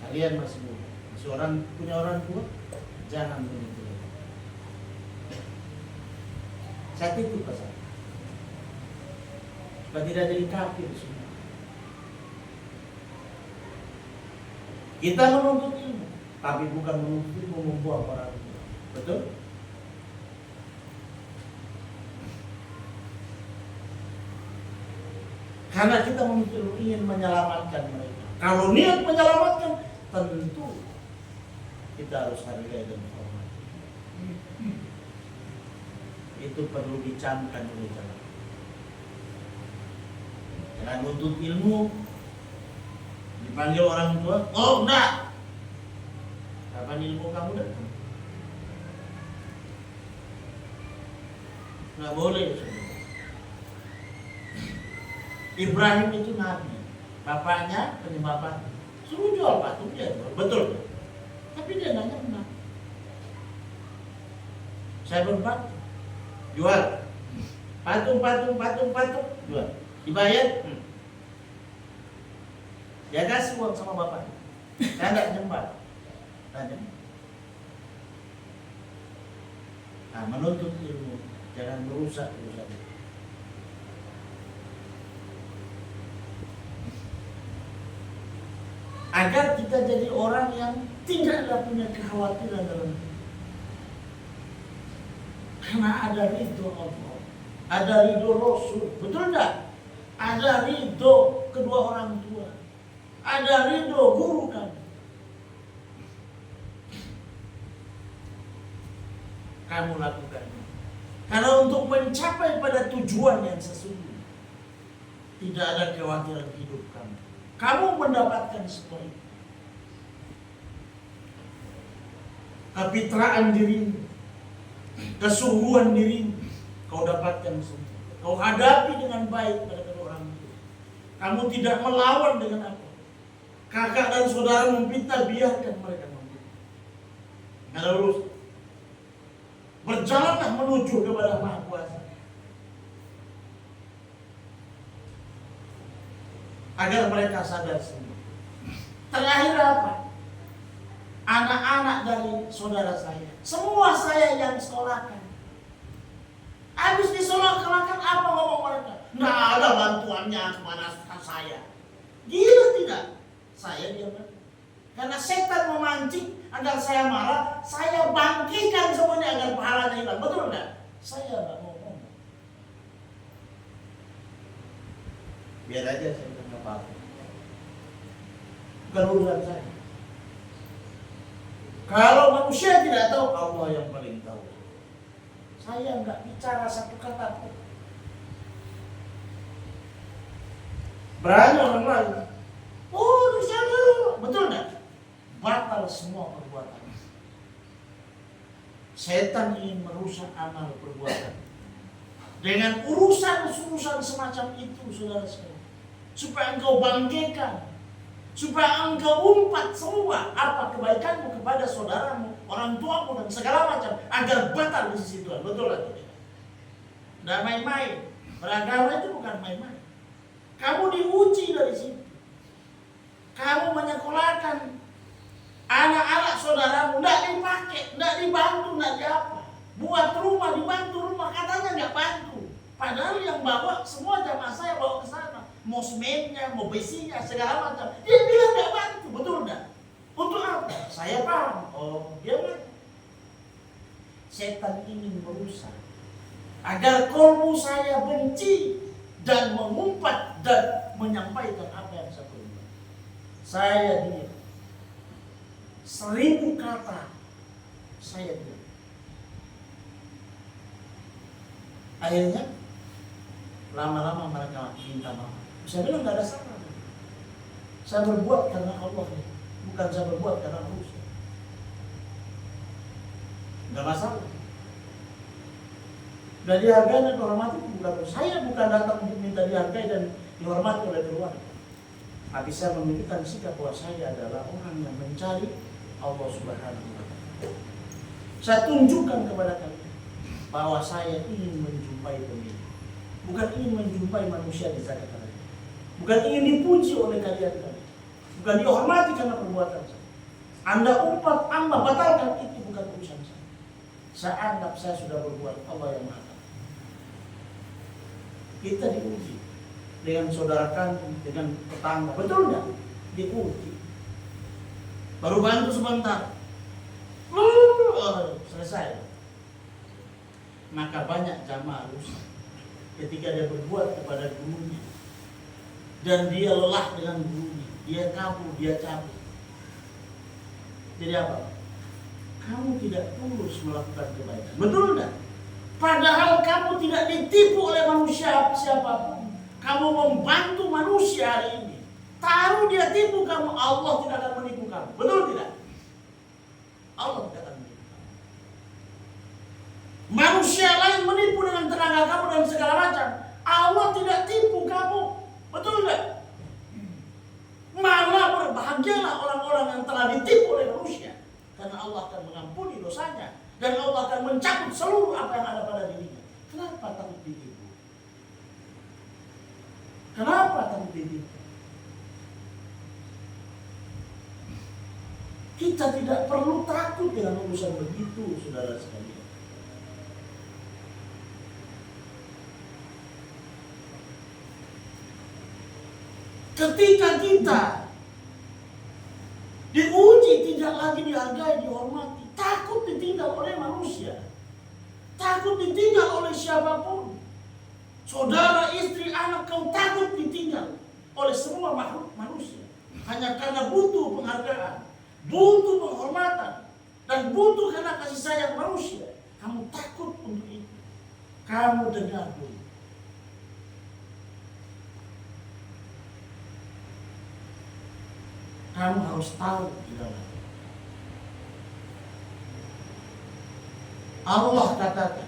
Kalian masih muda, masih punya orang tua, jangan begitu. Saya titip pesan supaya tidak jadi kafir semua. Kita menuntut ilmu, tapi bukan menuntut ilmu membuang orang tua. Betul? Karena kita mungkin ingin menyelamatkan mereka. Kalau niat menyelamatkan, tentu kita harus hargai dan hormati. Itu perlu dicamkan oleh jalan. Jangan nuntut ilmu, dipanggil orang tua, oh enggak. Kapan ilmu kamu datang? Nggak boleh. Ibrahim itu nabi, bapaknya penyembah, suruh jual patung dia, betul. Tapi dia nggak nyaman. Saya berempat, jual patung, jual, dibayar. Dia kasih uang sama bapak. Saya nggak nyembah, tanya. Nah, menuntut ilmu, jangan merusak. Agar kita jadi orang yang tidak punya kekhawatiran dalam hidup. Karena ada ridho Allah, ada ridho Rasul, betul enggak? Ada ridho kedua orang tua, ada ridho guru kan. Kamu lakukan. Karena untuk mencapai pada tujuan yang sesungguhnya, tidak ada kekhawatiran hidup kamu. Kamu mendapatkan semua itu. Kepitraan dirimu, Kesungguhan dirimu kau dapatkan semua. Kau hadapi dengan baik pada kedua orang tua. Kamu tidak melawan dengan apa. Kakak dan saudara memfitnah, biarkan mereka memfitnah. Nggak ada urusan. Berjalanlah menuju kepada Maha Kuasa. Agar mereka sadar semua. Terakhir apa? Anak-anak dari saudara saya, semua saya yang sekolahkan. Habis disekolahkan apa ngomong mereka? Nggak ada bantuannya kemana saya. Gila tidak? Saya diam. Karena setan memancing agar saya marah, saya bangkitkan semuanya agar pahalanya hilang. Betul nggak? Saya nggak mau ngomong. Biar aja saya nggak apa-apa. Bukan urusan saya. Kalau manusia tidak tahu, Allah yang paling tahu. Saya nggak bicara satu kata pun. Berani orang lain. Oh, betul nggak? Batal semua perbuatan. Setan ingin merusak amal perbuatan dengan urusan semacam itu, saudara sekalian, supaya engkau bangkitkan, supaya engkau umpat semua apa kebaikanmu kepada saudaramu, orang tuamu dan segala macam, agar batal di sisi Tuhan. Betul atau tidak? Tidak main-main. Beragama itu bukan main-main. Kamu diuji dari situ. Kamu menyekolahkan anak-anak saudaramu, tidak dipakai, tidak dibantu, tidak diapa. Buat rumah, dibantu rumah, katanya nggak bantu. Padahal yang bawa semua jamaah saya bawa ke sana. Mau semennya, mau besinya, segala macam. Dia bilang nggak bantu, betul nggak? Untuk apa? Saya paham. Oh, dia bilang setan ingin merusak agar kolbu saya benci dan mengumpat dan menyampaikan apa yang saya perlukan. Saya diam. 1000 kata saya diam. Akhirnya lama-lama mereka minta maaf. Saya bilang nggak ada salah. Saya berbuat karena Allah, bukan saya berbuat karena manusia. Nggak masalah. Dan dihargai dan dihormati bukan saya, bukan datang untuk minta dihargai dan dihormati oleh keluarga. Tapi saya menunjukkan sikap bahwa saya adalah orang yang mencari Allah Subhanahu wa Ta'ala. Saya tunjukkan kepada kalian bahwa saya ingin menjumpai pemilik, bukan ingin menjumpai manusia di zakat kalian, bukan ingin dipuji oleh kalian, bukan dihormati karena perbuatan saya. Anda umpat, Anda batalkan, itu bukan urusan saya. Saya anggap saya sudah berbuat, Allah yang Maha Tahu. Kita diuji dengan saudara kandung, dengan tetangga, betul nggak? Diuji. Baru bantu sebentar, selesai. Maka banyak jamaah rusak ketika dia berbuat kepada gurunya dan dia lelah dengan gurunya, dia kabur, dia cabut. Jadi apa? Kamu tidak tulus melakukan kebaikan, betul enggak? Padahal kamu tidak ditipu oleh manusia siapapun. Kamu membantu manusia hari ini. Taruh dia tipu kamu, Allah tidak akan menipu kamu. Betul tidak? Allah tidak akan menipu kamu. Manusia lain menipu dengan tenaga kamu dan segala macam. Allah tidak tipu kamu. Betul tidak? Malah berbahagialah orang-orang yang telah ditipu oleh manusia. Karena Allah akan mengampuni dosanya. Dan Allah akan mencabut seluruh apa yang ada pada dirinya. Kenapa takut ditipu? Kenapa takut ditipu? Kita tidak perlu takut dengan urusan begitu, saudara sekalian. Ketika kita diuji, tidak lagi dihargai, dihormati, takut ditinggal oleh manusia, takut ditinggal oleh siapapun. Saudara, istri, anak, kau takut ditinggal oleh semua makhluk manusia hanya karena butuh penghargaan, butuh penghormatan, dan butuh karena kasih sayang manusia. Kamu takut untuk itu. Kamu dengar dulu. Kamu harus tahu di dalam Allah katakan,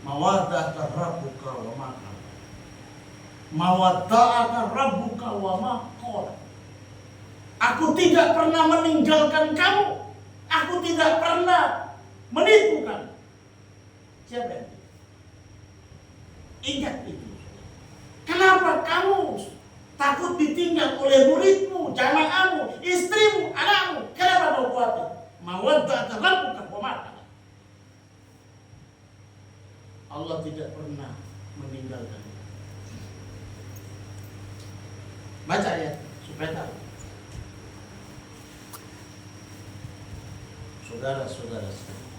mawadda'aka rabbuka wa ma qala. Mawadda'aka rabbuka wa ma qala. Aku tidak pernah meninggalkan kamu. Aku tidak pernah menipu kamu. Siapa yang? Ingat itu. Kenapa kamu takut ditinggal oleh muridmu, jamaahmu, istrimu, anakmu? Kenapa kau khawatir? Mawadda'aka rabbuka wa ma qala. Allah tidak pernah meninggalkan. Baca ya supaya tahu. Saudara-saudara sekalian,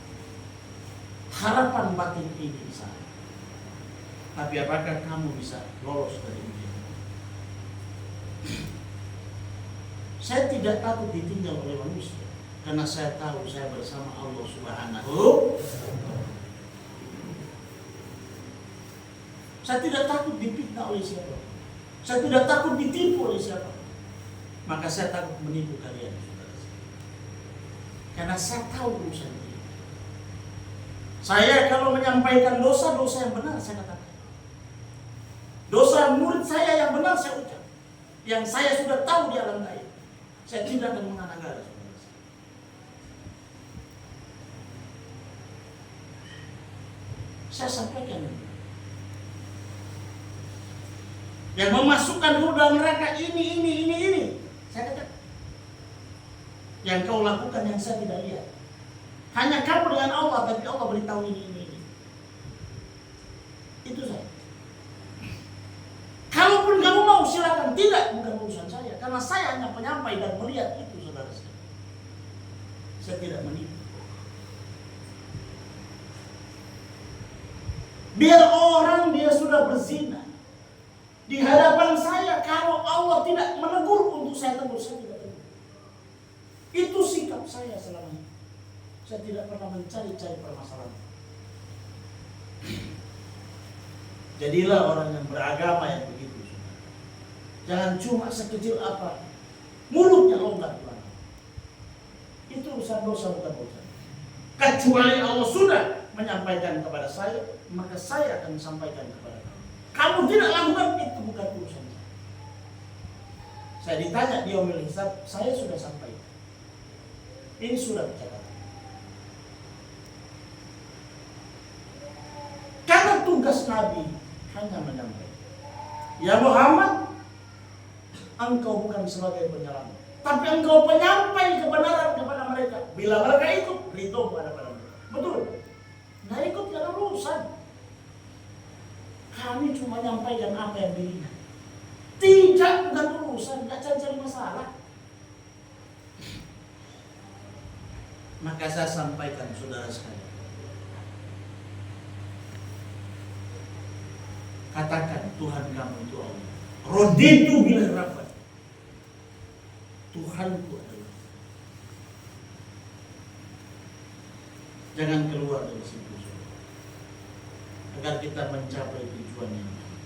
harapan batin ini di sana. Tapi apakah kamu bisa lolos dari ujian? Saya tidak takut ditinggal oleh manusia, karena saya tahu saya bersama Allah Subhanahu. Saya tidak takut dipitnah oleh siapa. Saya tidak takut ditipu oleh siapa. Maka saya takut menipu kalian, saudara. Karena saya tahu urusan ini. Saya kalau menyampaikan dosa-dosa yang benar, saya katakan. Dosa murid saya yang benar saya ucap. Yang saya sudah tahu di alam gaib. Saya tidak akan mengada-ngada, saudara. Saya sampaikan ini. Yang memasukkan ke dalam neraka ini. Saya katakan. Yang kau lakukan yang saya tidak lihat. Hanya kamu dengan Allah, tapi Allah beritahu ini. Itu saya. Kalaupun kamu mau silakan, tidak, bukan urusan saya. Karena saya hanya penyampai dan melihat itu, saudara saya. Saya tidak menipu. Biar orang dia sudah berzina di hadapan saya, kalau Allah tidak menegur untuk saya tegur, saya tidak tegur. Itu sikap saya selama ini. Saya tidak pernah mencari-cari permasalahan. Jadilah orang yang beragama yang begitu. Jangan cuma sekecil apa mulutnya longgar banget. Itu urusan dosa, bukan urusan. Kecuali Allah sudah menyampaikan kepada saya, maka saya akan sampaikan kepada kamu. Kamu tidak lakukan, itu bukan urusan saya. Saya ditanya di yaumil hisab, saya sudah sampaikan. Ini sudah bicara. Karena tugas Nabi hanya menyampaikan. Ya Muhammad, engkau bukan sebagai penyelamat, tapi engkau penyampai kebenaran kepada mereka. Bila mereka ikut, ridho kepada mereka. Betul? Nah ikut karena urusan. Kami cuma nyampaikan apa yang dilihat. Tidak, bukan urusan, tidak cari-cari masalah. Maka saya sampaikan, saudara sekalian. Katakan Tuhan kamu itu Allah. Roditu billahi rabban. Tuhanku adalah. Jangan keluar dari situ, saudara. Agar kita mencapai tujuan yang baik.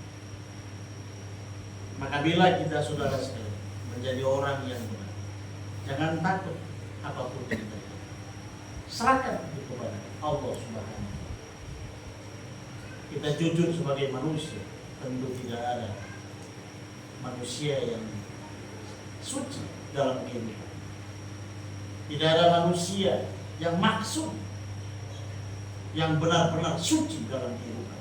Maka bila kita, saudara sekalian, menjadi orang yang benar, jangan takut apapun yang terjadi. Serahkan itu kepada Allah Subhanahu wa Ta'ala. Kita jujur sebagai manusia, tentu tidak ada manusia yang suci dalam kehidupan. Tidak ada manusia yang maksud, yang benar-benar suci dalam kehidupan.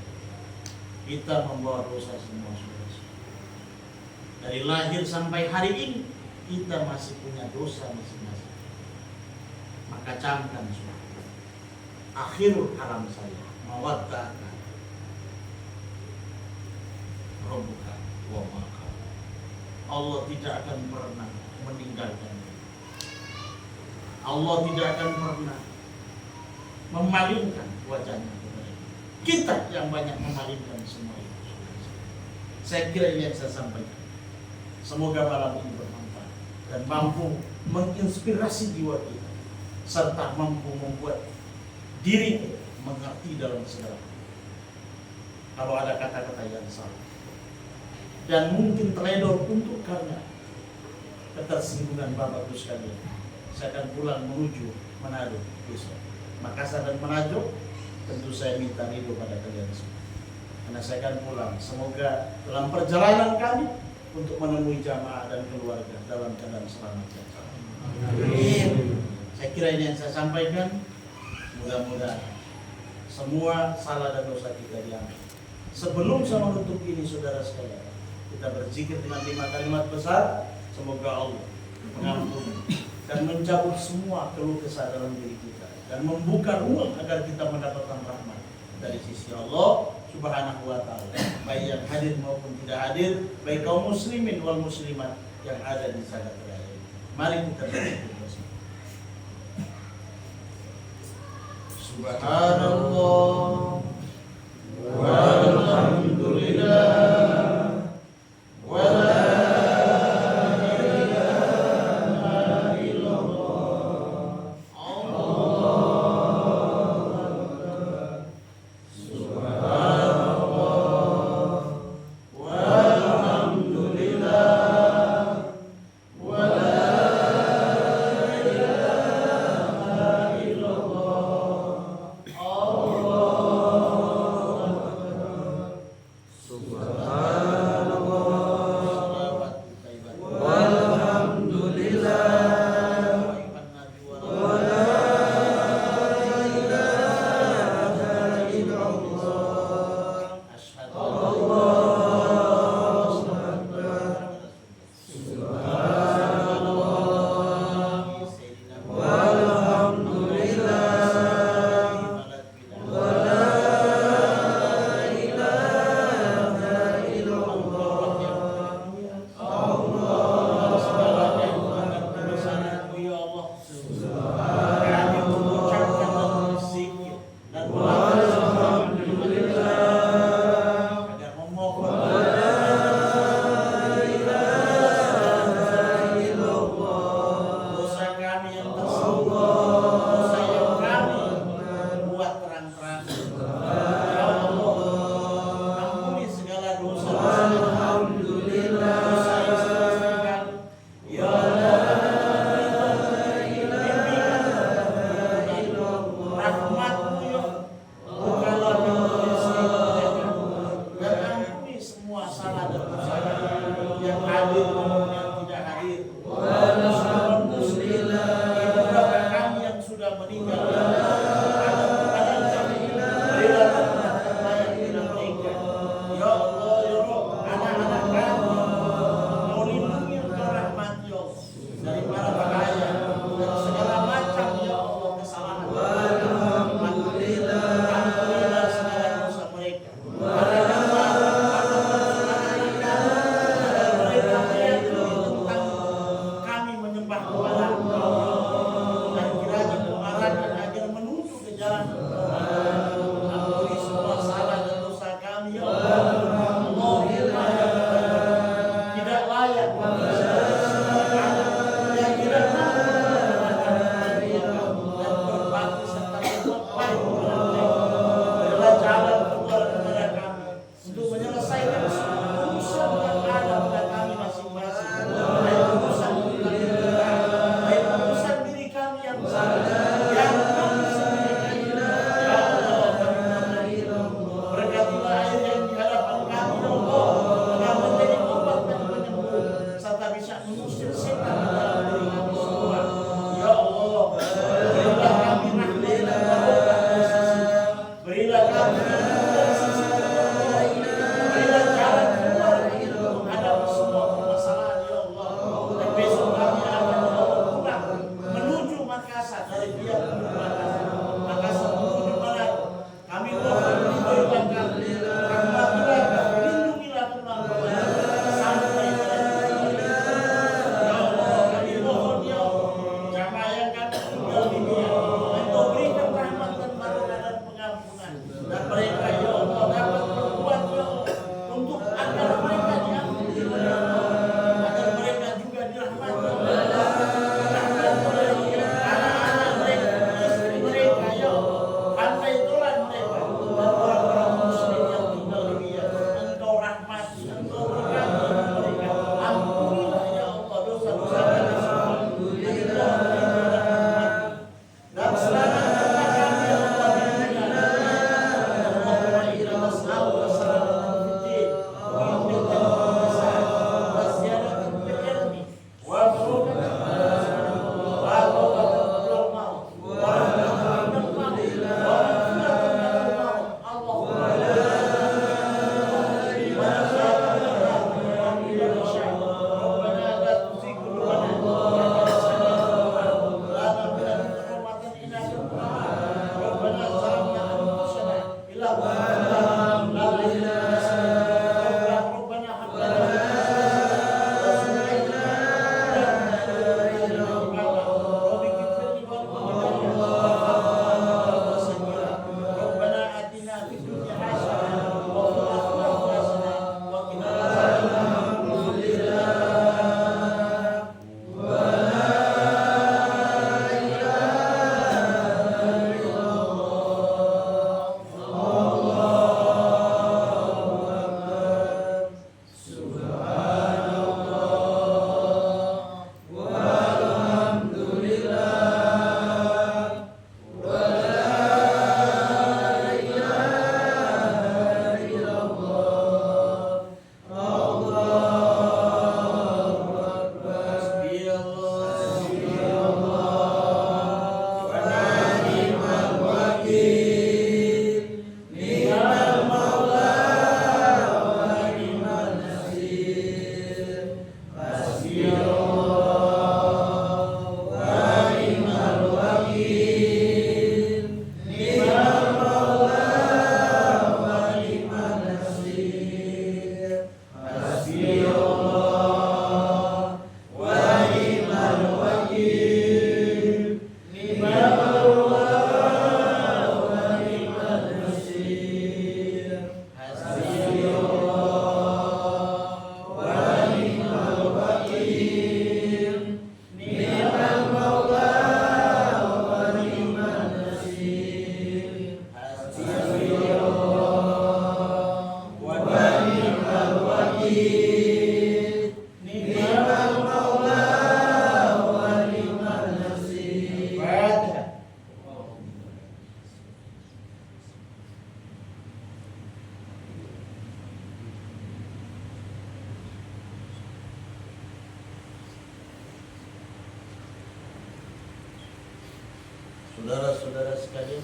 Kita membawa dosa semua, saudara. Dari lahir sampai hari ini, kita masih punya dosa masing-masing. Maka camkan semua. Akhirul kalam saya, mawadda'aka rabbuka wa ma qala. Allah tidak akan pernah meninggalkan. Allah tidak akan pernah memalingkan wajahnya kepada kita yang banyak memalingkan semua itu. Saya kira ini yang saya sampaikan. Semoga malam ini bermanfaat dan mampu menginspirasi jiwa kita, serta mampu membuat diri kita mengerti dalam segala hal. Kalau ada kata-kata yang salah dan mungkin teledor untuk karena ketersinggungan Bapak Ibu sekalian, saya akan pulang menuju Manado besok. Makassar dan Manado tentu saya minta ridho pada kalian semua. Karena saya akan pulang. Semoga dalam perjalanan kami untuk menemui jamaah dan keluarga dalam keadaan selamat. Amin. Saya kira ini yang saya sampaikan. Mudah-mudahan semua salah dan dosa kita diampuni. Sebelum saya menutup ini, saudara sekalian, kita berzikir dengan 5 kalimat besar. Semoga Allah mengampuni dan mencabut semua keluh kesah dalam diri kita dan membuka ruang agar kita mendapatkan rahmat dari sisi Allah Subhanahu wa ta'ala, baik yang hadir maupun tidak hadir, baik kaum muslimin wal muslimat yang ada di Zagat Raya. Mari kita berzikir bersama. Subhanallah walhamdulillah wa la ilaha illallah. Allahu akbar. Subhanallah walhamdulillah wa la ilaha illallah. Allahu akbar. Subhanallah walhamdulillah wa la ilaha illallah. Asyhadu Allahu akbar. Subhanallah walhamdulillah wa la ilaha illallah. Allah segala kehidupan kebesaran-Mu ya Allah. Kami mengucapkan dan berzikir dan alhamdulillah agar memohon dosa kami yang tersembunyi, dosa yang kami buat terang-terang. Ya Allah, ampuni segala dosa dosa istri kami. Ya Allah, rahmat-Mu ya bukalah pintu rezeki mereka dan ampuni semua salah dan dosa kami yang hadir maupun yang tidak hadir. Ibu bapak kami yang sudah meninggal, anak-anak kami, berilah rahmat dan layak kepada mereka. Ya Allah, ya Rabb, anak-anak kami Kau lindungi Engkau rahmat ya Allah dari para bahaya dan segala macam ya Allah kesalahan. Ampunilah segala dosa mereka. Berikanlah mereka meyakini tentang kami menyembah kepada Engkau dan kiranya Kau arahkan agar menuju ke jalan ampuni semua salah dan dosa kami ya Allah. Allahumma ya Allah, tidak layak kami yang tidak mampu dan berbakti serta berbuat baik kepada mereka. Berilah jalan keluar kepada kami untuk menyelesaikan semua urusan yang ada pada kami masing-masing, baik urusan hutang piutang, Saudara-saudara sekalian,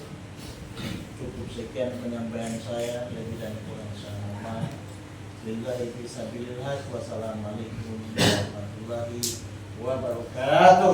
cukup sekian penyampaian saya, lebih dan kurang saya mohon maaf. Billahi fisabilillah. Wassalamualaikum warahmatullahi wabarakatuh.